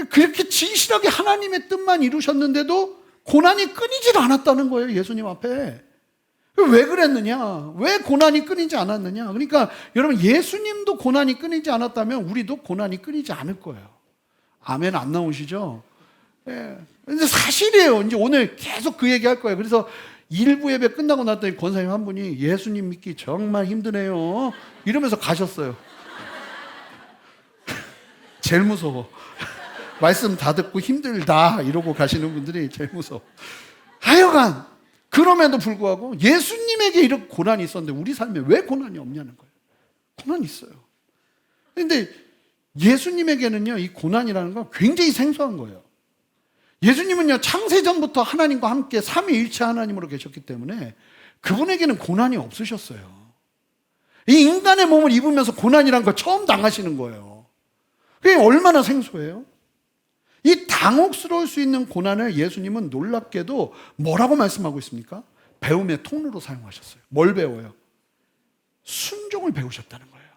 그렇게 진실하게 하나님의 뜻만 이루셨는데도 고난이 끊이질 않았다는 거예요, 예수님 앞에. 왜 그랬느냐? 왜 고난이 끊이지 않았느냐? 그러니까 여러분, 예수님도 고난이 끊이지 않았다면 우리도 고난이 끊이지 않을 거예요. 아멘 안 나오시죠? 예. 근데 사실이에요. 이제 오늘 계속 그 얘기 할 거예요. 그래서 일부 예배 끝나고 났더니 권사님 한 분이 예수님 믿기 정말 힘드네요, 이러면서 가셨어요. 제일 무서워. 말씀 다 듣고 힘들다 이러고 가시는 분들이 제일 무서워. 하여간 그럼에도 불구하고 예수님에게 이런 고난이 있었는데 우리 삶에 왜 고난이 없냐는 거예요. 고난이 있어요. 그런데 예수님에게는요, 이 고난이라는 건 굉장히 생소한 거예요. 예수님은요, 창세전부터 하나님과 함께 삼위일체 하나님으로 계셨기 때문에 그분에게는 고난이 없으셨어요. 이 인간의 몸을 입으면서 고난이라는 걸 처음 당하시는 거예요. 그게 얼마나 생소해요? 이 당혹스러울 수 있는 고난을 예수님은 놀랍게도 뭐라고 말씀하고 있습니까? 배움의 통로로 사용하셨어요. 뭘 배워요? 순종을 배우셨다는 거예요.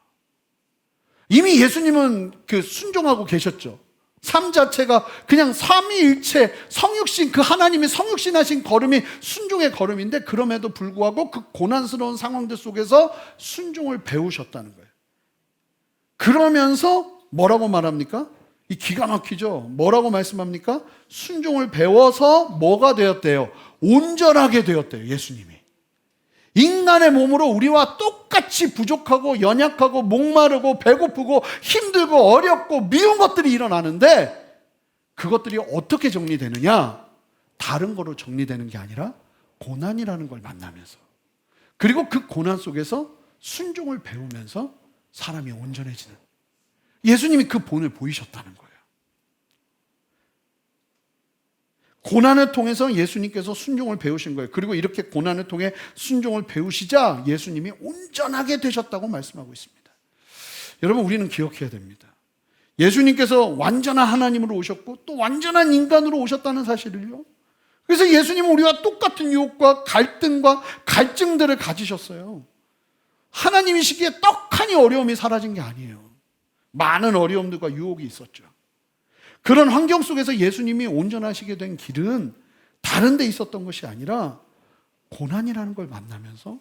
이미 예수님은 그 순종하고 계셨죠. 삶 자체가 그냥 삼위일체 성육신, 그 하나님이 성육신하신 걸음이 순종의 걸음인데 그럼에도 불구하고 그 고난스러운 상황들 속에서 순종을 배우셨다는 거예요. 그러면서 뭐라고 말합니까? 이 기가 막히죠. 뭐라고 말씀합니까? 순종을 배워서 뭐가 되었대요? 온전하게 되었대요, 예수님이. 인간의 몸으로 우리와 똑같이 부족하고 연약하고 목마르고 배고프고 힘들고 어렵고 미운 것들이 일어나는데 그것들이 어떻게 정리되느냐? 다른 거로 정리되는 게 아니라 고난이라는 걸 만나면서, 그리고 그 고난 속에서 순종을 배우면서 사람이 온전해지는, 예수님이 그 본을 보이셨다는 거예요. 고난을 통해서 예수님께서 순종을 배우신 거예요. 그리고 이렇게 고난을 통해 순종을 배우시자 예수님이 온전하게 되셨다고 말씀하고 있습니다. 여러분, 우리는 기억해야 됩니다. 예수님께서 완전한 하나님으로 오셨고 또 완전한 인간으로 오셨다는 사실을요. 그래서 예수님은 우리와 똑같은 유혹과 갈등과 갈증들을 가지셨어요. 하나님이시기에 떡하니 어려움이 사라진 게 아니에요. 많은 어려움들과 유혹이 있었죠. 그런 환경 속에서 예수님이 온전하시게 된 길은 다른 데 있었던 것이 아니라 고난이라는 걸 만나면서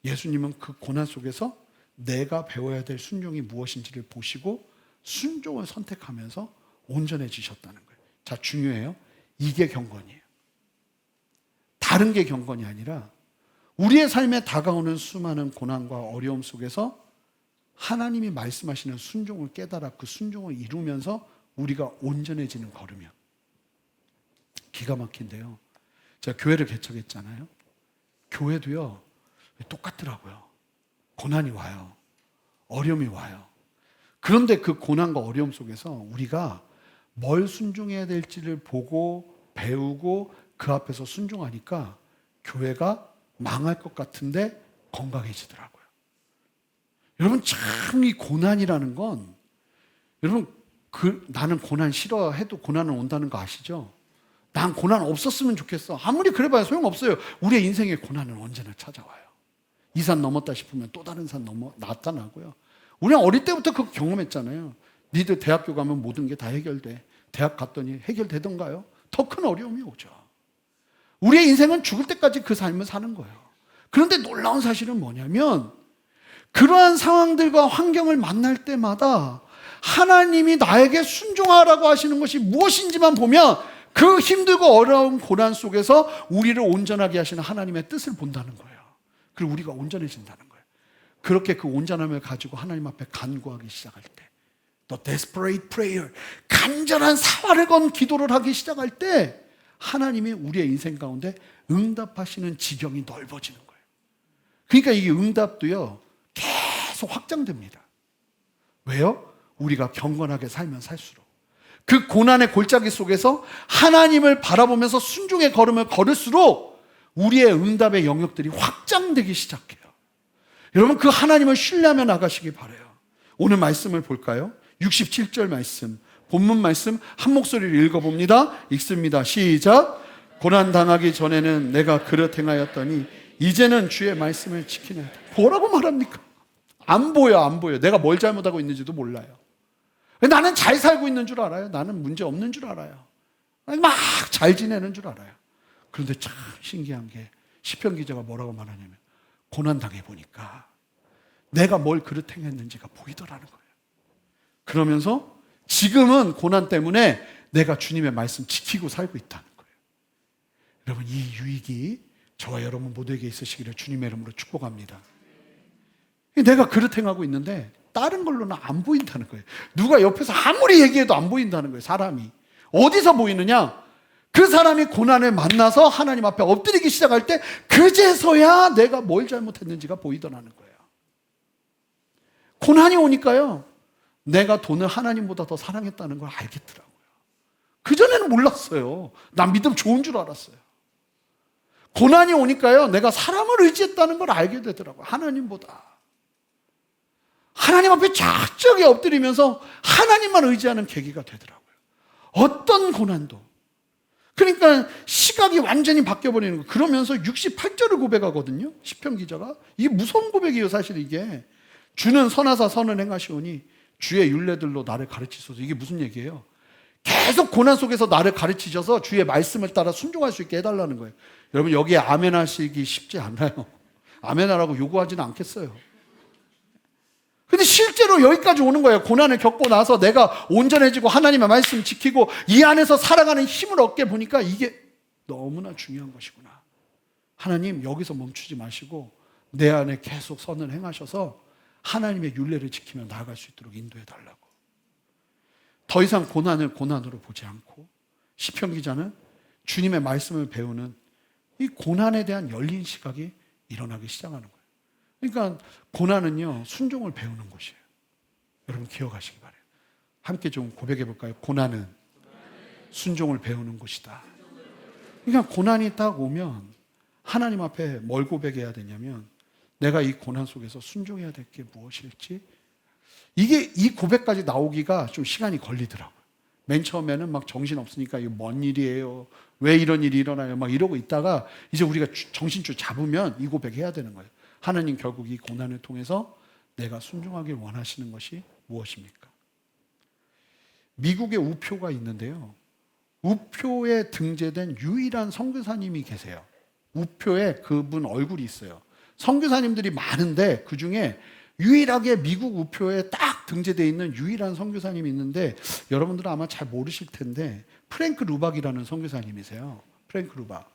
예수님은 그 고난 속에서 내가 배워야 될 순종이 무엇인지를 보시고 순종을 선택하면서 온전해지셨다는 거예요. 자, 중요해요. 이게 경건이에요. 다른 게 경건이 아니라 우리의 삶에 다가오는 수많은 고난과 어려움 속에서 하나님이 말씀하시는 순종을 깨달아 그 순종을 이루면서 우리가 온전해지는 걸음이요. 기가 막힌데요. 제가 교회를 개척했잖아요. 교회도요, 똑같더라고요. 고난이 와요. 어려움이 와요. 그런데 그 고난과 어려움 속에서 우리가 뭘 순종해야 될지를 보고 배우고 그 앞에서 순종하니까 교회가 망할 것 같은데 건강해지더라고요. 여러분, 참 이 고난이라는 건, 여러분, 나는 고난 싫어해도 고난은 온다는 거 아시죠? 난 고난 없었으면 좋겠어. 아무리 그래봐야 소용없어요. 우리의 인생에 고난은 언제나 찾아와요. 이 산 넘었다 싶으면 또 다른 산 나타나고요. 우리는 어릴 때부터 그거 경험했잖아요. 니들 대학교 가면 모든 게 다 해결돼. 대학 갔더니 해결되던가요? 더 큰 어려움이 오죠. 우리의 인생은 죽을 때까지 그 삶을 사는 거예요. 그런데 놀라운 사실은 뭐냐면 그러한 상황들과 환경을 만날 때마다 하나님이 나에게 순종하라고 하시는 것이 무엇인지만 보면 그 힘들고 어려운 고난 속에서 우리를 온전하게 하시는 하나님의 뜻을 본다는 거예요. 그리고 우리가 온전해진다는 거예요. 그렇게 그 온전함을 가지고 하나님 앞에 간구하기 시작할 때, The desperate prayer, 간절한 사활을 건 기도를 하기 시작할 때 하나님이 우리의 인생 가운데 응답하시는 지경이 넓어지는 거예요. 그러니까 이게 응답도요, 계속 확장됩니다. 왜요? 우리가 경건하게 살면 살수록, 그 고난의 골짜기 속에서 하나님을 바라보면서 순종의 걸음을 걸을수록 우리의 응답의 영역들이 확장되기 시작해요. 여러분, 그 하나님을 신뢰하며 나가시기 바라요. 오늘 말씀을 볼까요? 67절 말씀, 본문 말씀 한 목소리로 읽어봅니다. 읽습니다. 시작. 고난 당하기 전에는 내가 그릇 행하였더니 이제는 주의 말씀을 지키네. 뭐라고 말합니까? 안 보여. 내가 뭘 잘못하고 있는지도 몰라요. 나는 잘 살고 있는 줄 알아요. 나는 문제 없는 줄 알아요. 막 잘 지내는 줄 알아요. 그런데 참 신기한 게 시편 기자가 뭐라고 말하냐면 고난 당해보니까 내가 뭘 그릇 행했는지가 보이더라는 거예요. 그러면서 지금은 고난 때문에 내가 주님의 말씀 지키고 살고 있다는 거예요. 여러분, 이 유익이 저와 여러분 모두에게 있으시기를 주님의 이름으로 축복합니다. 내가 그릇 행하고 있는데 다른 걸로는 안 보인다는 거예요. 누가 옆에서 아무리 얘기해도 안 보인다는 거예요. 사람이 어디서 보이느냐? 그 사람이 고난을 만나서 하나님 앞에 엎드리기 시작할 때 그제서야 내가 뭘 잘못했는지가 보이더라는 거예요. 고난이 오니까요, 내가 돈을 하나님보다 더 사랑했다는 걸 알겠더라고요. 그전에는 몰랐어요. 난 믿음 좋은 줄 알았어요. 고난이 오니까요, 내가 사람을 의지했다는 걸 알게 되더라고요. 하나님보다. 하나님 앞에 작정히 엎드리면서 하나님만 의지하는 계기가 되더라고요. 어떤 고난도. 그러니까 시각이 완전히 바뀌어버리는 거예요. 그러면서 68절을 고백하거든요. 시편 기자가. 이게 무서운 고백이에요, 사실 이게. 주는 선하사 선을 행하시오니 주의 율례들로 나를 가르치소서. 이게 무슨 얘기예요? 계속 고난 속에서 나를 가르치셔서 주의 말씀을 따라 순종할 수 있게 해달라는 거예요. 여러분, 여기에 아멘 하시기 쉽지 않아요. 아멘 하라고 요구하지는 않겠어요. 근데 실제로 여기까지 오는 거예요. 고난을 겪고 나서 내가 온전해지고 하나님의 말씀 지키고 이 안에서 살아가는 힘을 얻게 보니까 이게 너무나 중요한 것이구나. 하나님, 여기서 멈추지 마시고 내 안에 계속 선을 행하셔서 하나님의 율례를 지키며 나아갈 수 있도록 인도해 달라고. 더 이상 고난을 고난으로 보지 않고 시편 기자는 주님의 말씀을 배우는 이 고난에 대한 열린 시각이 일어나기 시작하는 거예요. 그러니까 고난은요, 순종을 배우는 곳이에요. 여러분 기억하시기 바라요. 함께 좀 고백해 볼까요? 고난은 순종을 배우는 곳이다. 그러니까 고난이 딱 오면 하나님 앞에 뭘 고백해야 되냐면, 내가 이 고난 속에서 순종해야 될 게 무엇일지, 이게 이 고백까지 나오기가 좀 시간이 걸리더라고요. 맨 처음에는 막 정신 없으니까 이거 뭔 일이에요? 왜 이런 일이 일어나요? 막 이러고 있다가 이제 우리가 정신줄 잡으면 이 고백해야 되는 거예요. 하나님, 결국 이 고난을 통해서 내가 순종하길 원하시는 것이 무엇입니까? 미국에 우표가 있는데요. 우표에 등재된 유일한 선교사님이 계세요. 우표에 그분 얼굴이 있어요. 선교사님들이 많은데 그 중에 유일하게 미국 우표에 딱 등재되어 있는 유일한 선교사님이 있는데, 여러분들은 아마 잘 모르실 텐데 프랭크 루박이라는 선교사님이세요. 프랭크 루박.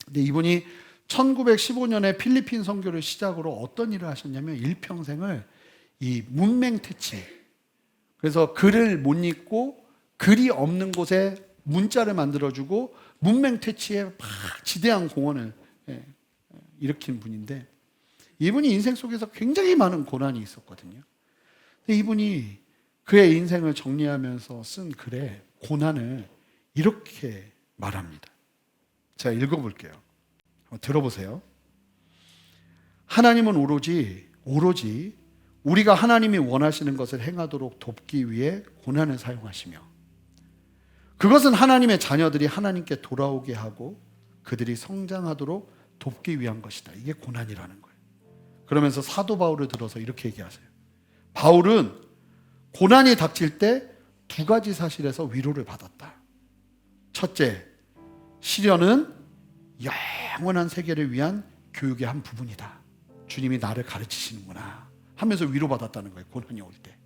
근데 이분이 1915년에 필리핀 선교를 시작으로 어떤 일을 하셨냐면, 일평생을 이 문맹 퇴치, 그래서 글을 못 읽고 글이 없는 곳에 문자를 만들어주고 문맹 퇴치에 막 지대한 공헌을 일으킨 분인데, 이분이 인생 속에서 굉장히 많은 고난이 있었거든요. 근데 이분이 그의 인생을 정리하면서 쓴 글에 고난을 이렇게 말합니다. 제가 읽어볼게요. 들어보세요. 하나님은 오로지 우리가 하나님이 원하시는 것을 행하도록 돕기 위해 고난을 사용하시며, 그것은 하나님의 자녀들이 하나님께 돌아오게 하고 그들이 성장하도록 돕기 위한 것이다. 이게 고난이라는 거예요. 그러면서 사도 바울을 들어서 이렇게 얘기하세요. 바울은 고난이 닥칠 때 두 가지 사실에서 위로를 받았다. 첫째, 시련은 영원한 세계를 위한 교육의 한 부분이다. 주님이 나를 가르치시는구나 하면서 위로받았다는 거예요. 고난이 올 때.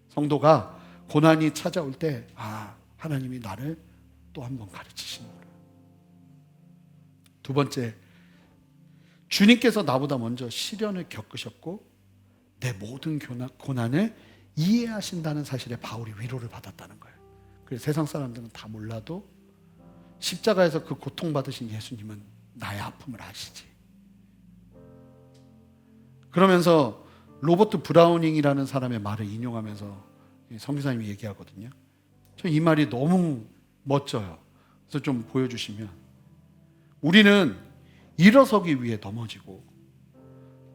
성도가 고난이 찾아올 때, 하나님이 나를 또 한 번 가르치시는구나. 두 번째, 주님께서 나보다 먼저 시련을 겪으셨고 내 모든 고난을 이해하신다는 사실에 바울이 위로를 받았다는 거예요. 그래서 세상 사람들은 다 몰라도 십자가에서 그 고통받으신 예수님은 나의 아픔을 아시지. 그러면서 로버트 브라우닝이라는 사람의 말을 인용하면서 선교사님이 얘기하거든요. 저 이 말이 너무 멋져요. 그래서 좀 보여주시면, 우리는 일어서기 위해 넘어지고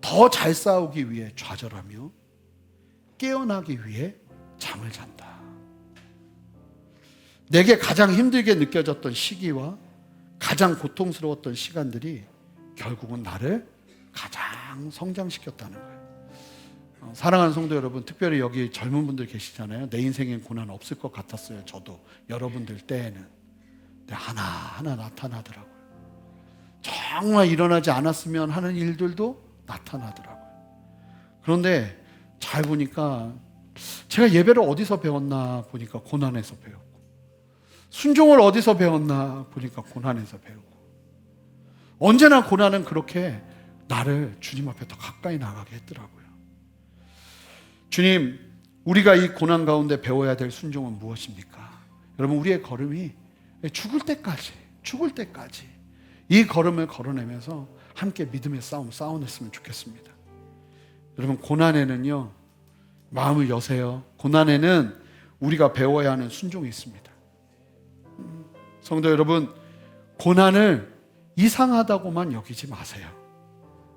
더 잘 싸우기 위해 좌절하며 깨어나기 위해 잠을 잔다. 내게 가장 힘들게 느껴졌던 시기와 가장 고통스러웠던 시간들이 결국은 나를 가장 성장시켰다는 거예요. 사랑하는 성도 여러분, 특별히 여기 젊은 분들 계시잖아요. 내 인생엔 고난 없을 것 같았어요. 저도 여러분들 때에는. 근데 하나하나 나타나더라고요. 정말 일어나지 않았으면 하는 일들도 나타나더라고요. 그런데 잘 보니까 제가 예배를 어디서 배웠나 보니까 고난에서 배웠고, 순종을 어디서 배웠나 보니까 고난에서 배우고, 언제나 고난은 그렇게 나를 주님 앞에 더 가까이 나가게 했더라고요. 주님, 우리가 이 고난 가운데 배워야 될 순종은 무엇입니까? 여러분, 우리의 걸음이 죽을 때까지 이 걸음을 걸어내면서 함께 믿음의 싸움 싸워냈으면 좋겠습니다. 여러분, 고난에는요, 마음을 여세요. 고난에는 우리가 배워야 하는 순종이 있습니다. 성도 여러분, 고난을 이상하다고만 여기지 마세요.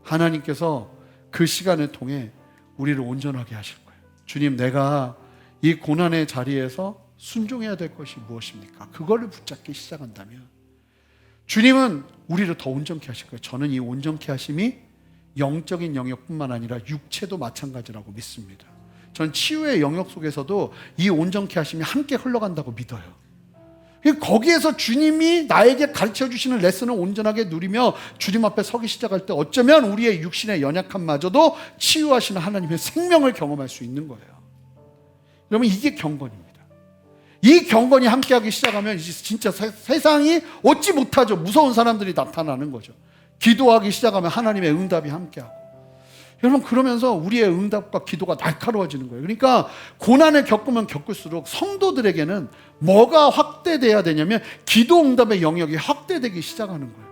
하나님께서 그 시간을 통해 우리를 온전하게 하실 거예요. 주님, 내가 이 고난의 자리에서 순종해야 될 것이 무엇입니까? 그거를 붙잡기 시작한다면 주님은 우리를 더 온전케 하실 거예요. 저는 이 온전케 하심이 영적인 영역뿐만 아니라 육체도 마찬가지라고 믿습니다. 전 치유의 영역 속에서도 이 온전케 하심이 함께 흘러간다고 믿어요. 거기에서 주님이 나에게 가르쳐 주시는 레슨을 온전하게 누리며 주님 앞에 서기 시작할 때 어쩌면 우리의 육신의 연약함마저도 치유하시는 하나님의 생명을 경험할 수 있는 거예요. 여러분, 이게 경건입니다. 이 경건이 함께하기 시작하면 이제 진짜 세상이 얻지 못하죠. 무서운 사람들이 나타나는 거죠. 기도하기 시작하면 하나님의 응답이 함께하고, 여러분, 그러면서 우리의 응답과 기도가 날카로워지는 거예요. 그러니까 고난을 겪으면 겪을수록 성도들에게는 뭐가 확대돼야 되냐면 기도 응답의 영역이 확대되기 시작하는 거예요.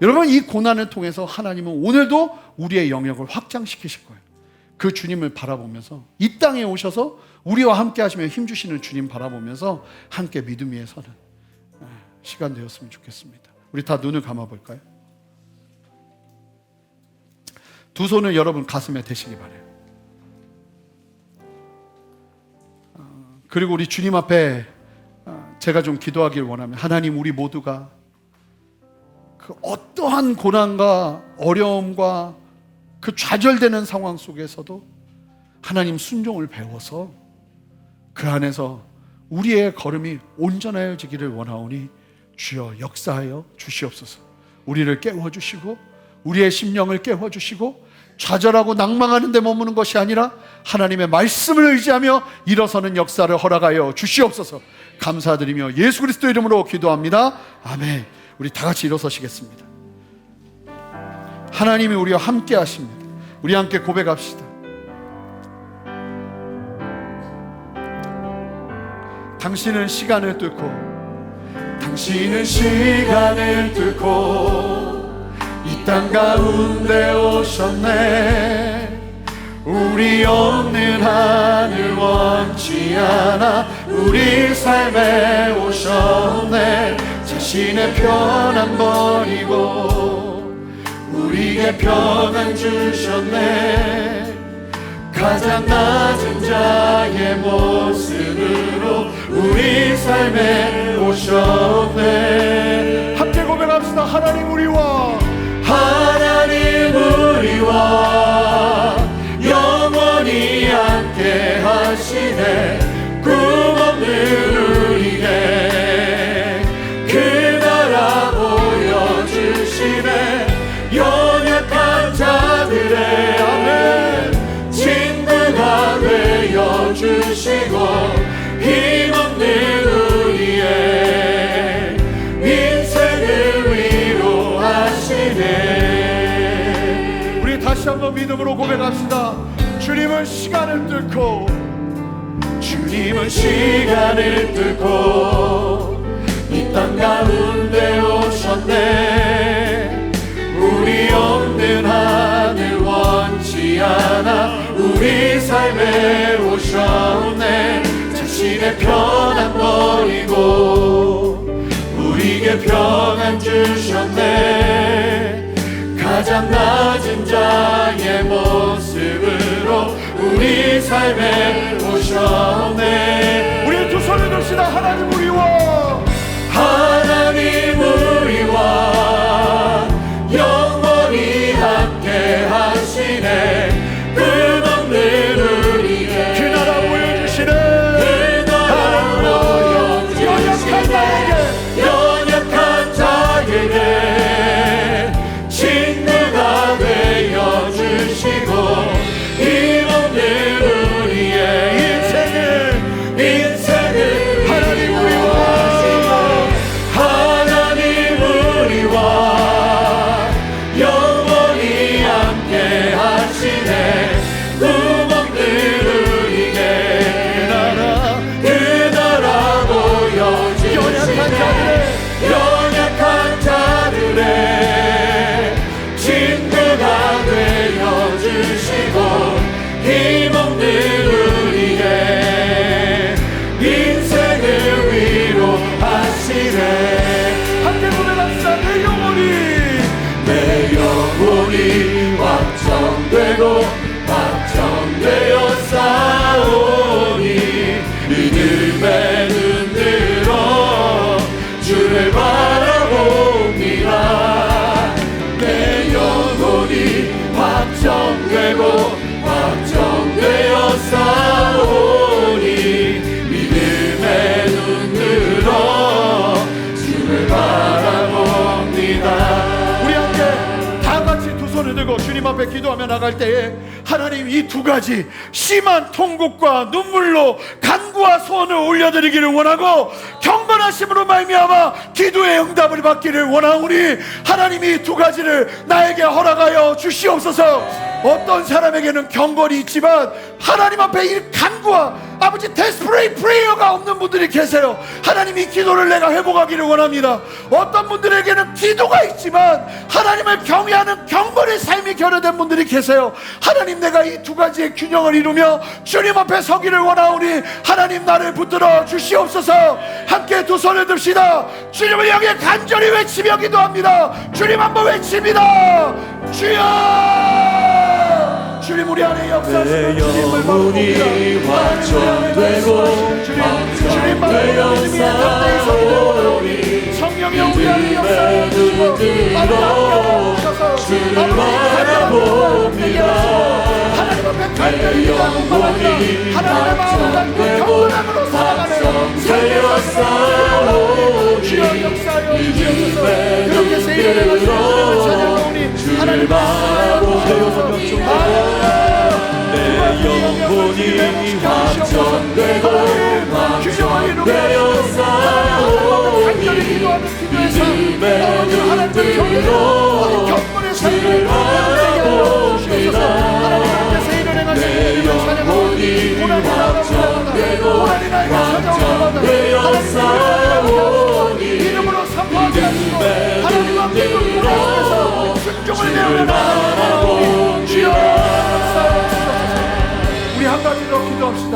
여러분, 이 고난을 통해서 하나님은 오늘도 우리의 영역을 확장시키실 거예요. 그 주님을 바라보면서 이 땅에 오셔서 우리와 함께 하시며 힘주시는 주님 바라보면서 함께 믿음 위에 서는 시간 되었으면 좋겠습니다. 우리 다 눈을 감아볼까요? 두 손을 여러분 가슴에 대시기 바라요. 그리고 우리 주님 앞에 제가 좀 기도하길 원하면, 하나님, 우리 모두가 그 어떠한 고난과 어려움과 그 좌절되는 상황 속에서도 하나님 순종을 배워서 그 안에서 우리의 걸음이 온전하여지기를 원하오니 주여 역사하여 주시옵소서. 우리를 깨워주시고 우리의 심령을 깨워주시고 좌절하고 낭망하는 데 머무는 것이 아니라 하나님의 말씀을 의지하며 일어서는 역사를 허락하여 주시옵소서. 감사드리며 예수 그리스도 이름으로 기도합니다. 아멘. 우리 다 같이 일어서시겠습니다. 하나님이 우리와 함께 하십니다. 우리 함께 고백합시다. 당신은 시간을 뚫고 이 땅 가운데 오셨네. 우리 없는 하늘 원치 않아 우리 삶에 오셨네. 자신의 편안 버리고 우리에게 평안 주셨네. 가장 낮은 자의 모습으로 우리 삶에 오셨네. 함께 고백합시다. 하나님 우리와 영원히 함께 하시네. 꿈없는 우리에게 그 나라 보여주시네. 연약한 자들의 아멘 친구가 되어주시고 힘없는 우리의 인생을 위로하시네. 우리 다시 한번 믿음으로 고백합시다. 주님은 시간을 뚫고 이 땅 가운데 오셨네. 우리 없는 하늘 원치 않아 우리 삶에 오셨네. 자신의 편안 버리고 우리에게 평안 주셨네. 가장 낮은 자의 모습으로 우리 삶에 오셨네. 우리 두 손을 듭시다. 하나님 우리와 영원히 함께 하시네. 끝없는 우리의 그 나라 보여주시네. 그 나라 보여주시네. 연약한 자에게 친구가 되어주시고 힘없는 우리의 인생을 하나님 우리와 영원히 함께 하시네. 꿈없는 우리에게 그 나라 보여주시네. 들고 주님 앞에 기도하며 나갈 때에 하나님 이 두 가지 심한 통곡과 눈물로 간구와 소원을 올려드리기를 원하고 경건하심으로 말미암아 기도의 응답을 받기를 원하오니 하나님 이 두 가지를 나에게 허락하여 주시옵소서. 어떤 사람에게는 경건이 있지만 하나님 앞에 이 간구와 아버지 desperate prayer가 없는 분들이 계세요. 하나님 이 기도를 내가 회복하기를 원합니다. 어떤 분들에게는 기도가 있지만 하나님을 경외하는 경건의 삶이 결여된 분들이 계세요. 하나님 내가 이 두 가지의 균형을 이루며 주님 앞에 서기를 원하오니 하나님 나를 붙들어 주시옵소서. 함께 두 손을 듭시다. 주님을 향해 간절히 외치며 기도합니다. 주님 한번 외칩니다. 주여, 주님 우리 안에 역사하시는 주님을 바라봅니다.
확정되고
주님 바라보며 주님의 담대히 서기를 성령이 우리 안에 역사하여 주시고 주를 바라봅니다. 하나님 앞에 간절히 기도하고 바랍니다. 하나님의 마음을 갖고 경건함으로 살아가는 주여 역사하여 주시옵소서. 그렇게 세일을 해가시는 주님을 찬양하오니 하나님 바라보옵소서.
내 영혼이 확정되고
내
역사오니
간절히 기도하는 기도의 삶 하나님의 경건의 삶을 바라봅니다. 하나님 앞에 세일을 행하시는 주님을 찬양하오니 고난이 나에게 찾아오는
내 역사오니
이름으로 선포하게 하시고 하나님 앞에 그 고난에서 순종을 내어내 나가오니 주여 우리 한 가지 더 기도합시다.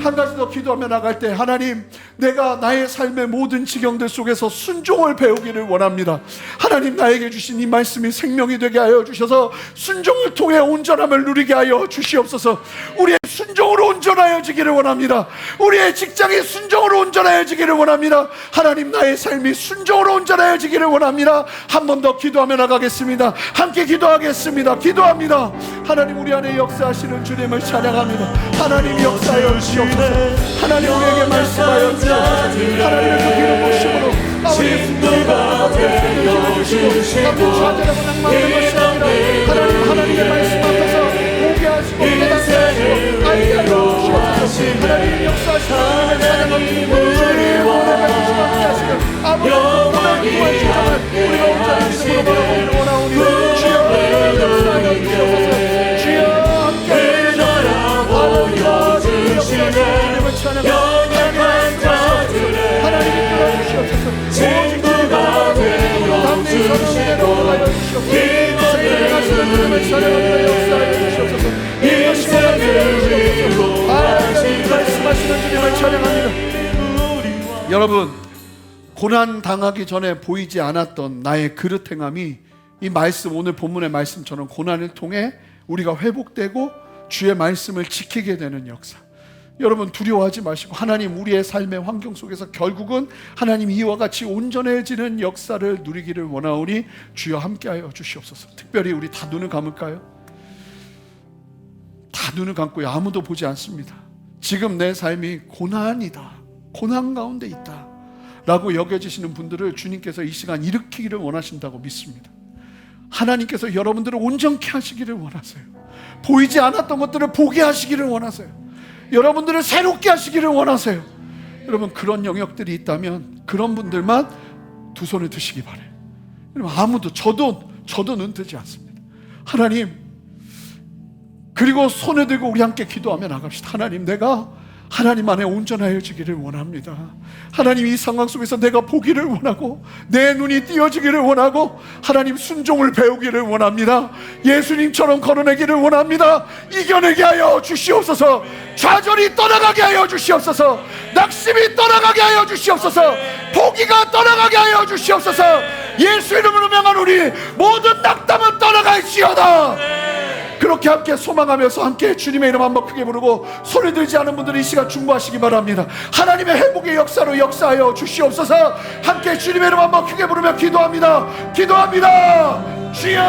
한 가지 더 기도하며 나갈 때 하나님 내가 나의 삶의 모든 지경들 속에서 순종을 배우기를 원합니다. 하나님 나에게 주신 이 말씀이 생명이 되게 하여 주셔서 순종을 통해 온전함을 누리게 하여 주시옵소서. 우리의 순종으로 온전하여지기를 원합니다. 우리의 직장이 순종으로 온전하여지기를 원합니다. 하나님 나의 삶이 순종으로 온전하여지기를 원합니다. 한 번 더 기도하며 나가겠습니다. 함께 기도하겠습니다. 기도합니다. 하나님 우리 안에 역사하시는 주님을 찬양합니다. 하나님 역사하여 주시옵소서. 하나님 우리에게 말씀하여 주시옵소서. 하나님의 그 기름 부으심으로 아버지의 순종과 되어 주시고 아버지 좌절하고 낭만하는 것이 아니라 하나님의 말씀 앞에서 보게 하시고 깨닫게 하시고 알게 하여 주시옵소서. 하나님 역사하시는 주님을 찬양합니다. 주님의 원하가 주시옵게 하시는 아버지의 원한 구원 주장을 우리가 온전한 믿음으로 바라보기를 원하오니 주여 역사하여 주시옵소서. 주여 함께 아버지와 주님의 주님을 찬양합니다. 하나님이 끌어주시옵소서. 친구가 되어 주시고 세일을 하시는 주님을 찬양합니다. 역사하여 주시옵소서. 인생을 위로 말씀하시는 주님을 찬양합니다. 여러분 고난 당하기 전에 보이지 않았던 나의 그릇 행함이 이 말씀 오늘 본문의 말씀처럼 고난을 통해 우리가 회복되고 주의 말씀을 지키게 되는 역사. 여러분 두려워하지 마시고 하나님 우리의 삶의 환경 속에서 결국은 하나님 이와 같이 온전해지는 역사를 누리기를 원하오니 주여 함께하여 주시옵소서. 특별히 우리 다 눈을 감을까요? 다 눈을 감고요. 아무도 보지 않습니다. 지금 내 삶이 고난이다, 고난 가운데 있다 라고 여겨지시는 분들을 주님께서 이 시간 일으키기를 원하신다고 믿습니다. 하나님께서 여러분들을 온전케 하시기를 원하세요. 보이지 않았던 것들을 보게 하시기를 원하세요. 여러분들을 새롭게 하시기를 원하세요. 여러분 그런 영역들이 있다면 그런 분들만 두 손을 드시기 바래요. 여러분 아무도 저도 눈 뜨지 않습니다. 하나님 그리고 손을 들고 우리 함께 기도하며 나갑시다. 하나님 내가 하나님 안에 온전하여지기를 원합니다. 하나님 이 상황 속에서 내가 보기를 원하고 내 눈이 띄어지기를 원하고 하나님 순종을 배우기를 원합니다. 예수님처럼 걸어내기를 원합니다. 이겨내게 하여 주시옵소서. 좌절이 떠나가게 하여 주시옵소서. 낙심이 떠나가게 하여 주시옵소서. 포기가 떠나가게 하여 주시옵소서. 예수 이름으로 명한 우리 모든 낙담은 떠나갈지어다. 그렇게 함께 소망하면서 함께 주님의 이름 한번 크게 부르고 소리 들지 않은 분들이 이 시간 중보하시기 바랍니다. 하나님의 회복의 역사로 역사하여 주시옵소서. 함께 주님의 이름 한번 크게 부르며 기도합니다. 기도합니다. 주여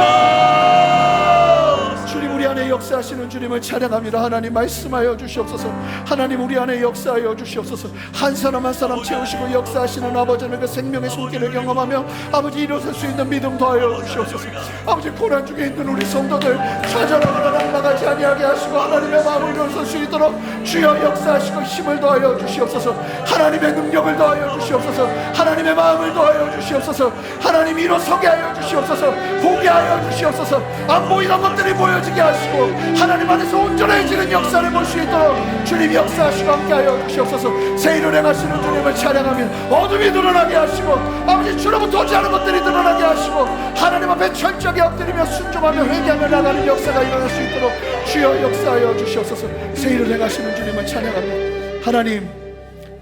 주님 우리 안에 역사하시는 주님을 찬양합니다. 하나님 말씀하여 주시옵소서. 하나님 우리 안에 역사하여 주시옵소서. 한 사람 한 사람 채우시고 역사하시는 아버지는 그 생명의 손길을 경험하며 아버지 일어설 수 있는 믿음 더하여 주시옵소서. 아버지 고난 중에 있는 우리 성도들 좌절하거나 낙망하지 아니하게 하시고 하나님의 마음을 일어설 수 있도록 주여 역사하시고 힘을 더하여 주시옵소서. 하나님의 능력을 더하여 주시옵소서. 하나님의 마음을 더하여 주시옵소서. 하나님 일어서게 하여 주시옵소서. 보게 하여 주시옵소서. 안 보이던 것들이 보여지게 하시고 하나님 안에서 온전해지는 역사를 볼 수 있도록 주님 역사하시고 함께 하여 주시옵소서. 새 일을 행하시는 주님을 찬양하며 어둠이 드러나게 하시고 아버지 주로부터 오지 않은 것들이 드러나게 하시고 하나님 앞에 철저하게 엎드리며 순종하며 회개하며 나가는 역사가 일어날 수 있도록 주여 역사하여 주시옵소서. 새 일을 행하시는 주님을 찬양합니다.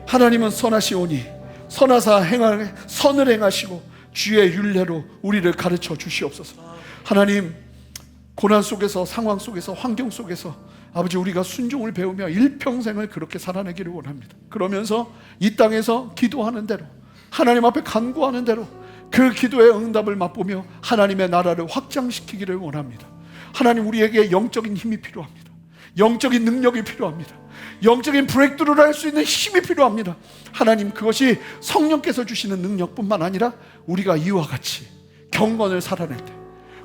하나님은 선하시오니 선하사 행할 선을 행하시고 주의 율례로 우리를 가르쳐 주시옵소서. 하나님 고난 속에서 상황 속에서 환경 속에서 아버지 우리가 순종을 배우며 일평생을 그렇게 살아내기를 원합니다. 그러면서 이 땅에서 기도하는 대로 하나님 앞에 간구하는 대로 그 기도의 응답을 맛보며 하나님의 나라를 확장시키기를 원합니다. 하나님 우리에게 영적인 힘이 필요합니다. 영적인 능력이 필요합니다. 영적인 브레이크트루를 할 수 있는 힘이 필요합니다. 하나님 그것이 성령께서 주시는 능력뿐만 아니라 우리가 이와 같이 경건을 살아낼 때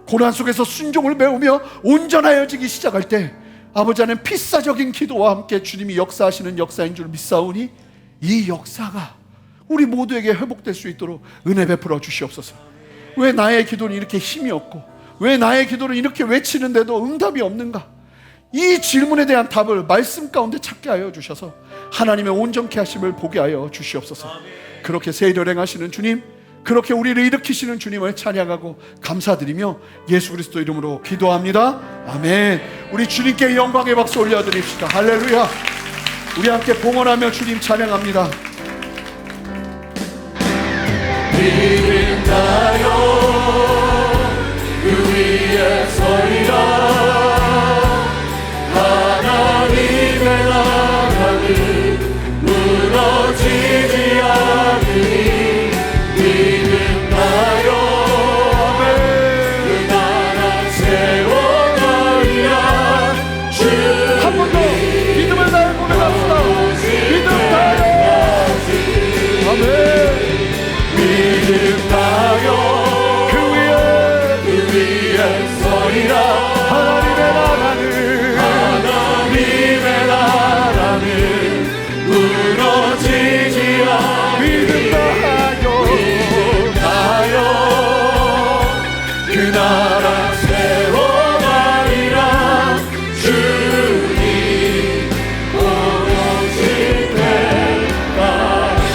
고난 속에서 순종을 배우며 온전하여지기 시작할 때 아버지 안에 필사적인 기도와 함께 주님이 역사하시는 역사인 줄 믿사오니 이 역사가 우리 모두에게 회복될 수 있도록 은혜 베풀어 주시옵소서. 왜 나의 기도는 이렇게 힘이 없고 왜 나의 기도를 이렇게 외치는데도 응답이 없는가? 이 질문에 대한 답을 말씀 가운데 찾게 하여 주셔서 하나님의 온전케 하심을 보게 하여 주시옵소서. 그렇게 새 일을 행하시는 주님, 그렇게 우리를 일으키시는 주님을 찬양하고 감사드리며 예수 그리스도 이름으로 기도합니다. 아멘. 우리 주님께 영광의 박수 올려드립시다. 할렐루야. 우리 함께 봉헌하며 주님 찬양합니다.
믿음나요 그 위에 서리라 하나님의 나라는 무너지지 않으니 믿음나요 그 나라 세워가리라
한 번 더 믿음을 다해 고백합시다. 믿음나요. 아멘.
믿음나요 그 위에 서리라 하나님의 나라는 무너지지 않으니 믿음나요 그 나라 세워가리라 주님 오실 때까지.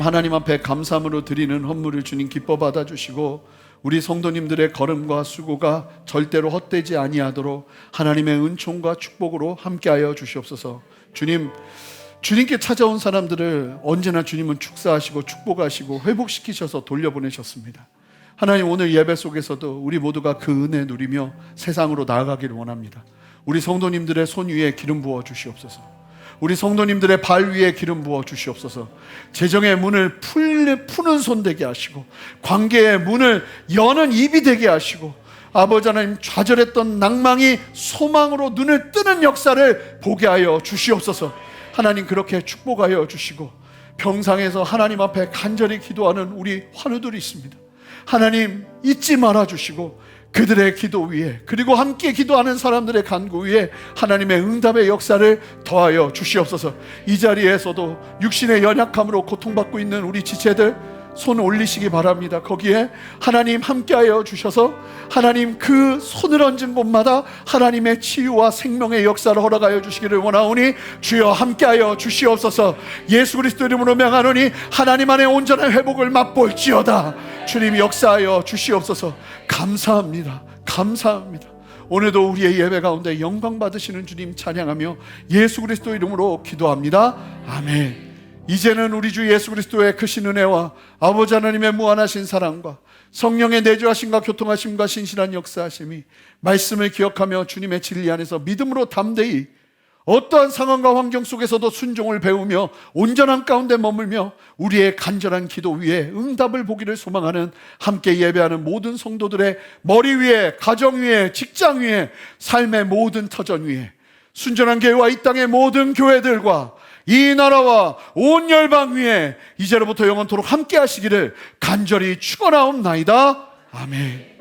하나님 앞에 감사함으로 드리는 헌물을 주님 기뻐 받아주시고 우리 성도님들의 걸음과 수고가 절대로 헛되지 아니하도록 하나님의 은총과 축복으로 함께하여 주시옵소서. 주님께 찾아온 사람들을 언제나 주님은 축사하시고 축복하시고 회복시키셔서 돌려보내셨습니다. 하나님 오늘 예배 속에서도 우리 모두가 그 은혜 누리며 세상으로 나아가기를 원합니다. 우리 성도님들의 손 위에 기름 부어 주시옵소서. 우리 성도님들의 발 위에 기름 부어 주시옵소서. 재정의 문을 푸는 손 되게 하시고 관계의 문을 여는 입이 되게 하시고 아버지 하나님 좌절했던 낭망이 소망으로 눈을 뜨는 역사를 보게 하여 주시옵소서. 하나님 그렇게 축복하여 주시고 병상에서 하나님 앞에 간절히 기도하는 우리 환우들이 있습니다. 하나님 잊지 말아 주시고 그들의 기도 위에 그리고 함께 기도하는 사람들의 간구 위에 하나님의 응답의 역사를 더하여 주시옵소서. 이 자리에서도 육신의 연약함으로 고통받고 있는 우리 지체들 손 올리시기 바랍니다. 거기에 하나님 함께하여 주셔서 하나님 그 손을 얹은 곳마다 하나님의 치유와 생명의 역사를 허락하여 주시기를 원하오니 주여 함께하여 주시옵소서. 예수 그리스도 이름으로 명하노니 하나님 안에 온전한 회복을 맛볼지어다. 주님 역사하여 주시옵소서. 감사합니다. 감사합니다. 오늘도 우리의 예배 가운데 영광 받으시는 주님 찬양하며 예수 그리스도 이름으로 기도합니다. 아멘. 이제는 우리 주 예수 그리스도의 크신 은혜와 아버지 하나님의 무한하신 사랑과 성령의 내주하심과 교통하심과 신실한 역사하심이 말씀을 기억하며 주님의 진리 안에서 믿음으로 담대히 어떠한 상황과 환경 속에서도 순종을 배우며 온전한 가운데 머물며 우리의 간절한 기도 위에 응답을 보기를 소망하는 함께 예배하는 모든 성도들의 머리 위에, 가정 위에, 직장 위에, 삶의 모든 터전 위에 순전한 교회와 이 땅의 모든 교회들과 이 나라와 온 열방 위에 이제로부터 영원토록 함께 하시기를 간절히 축원하옵나이다. 아멘.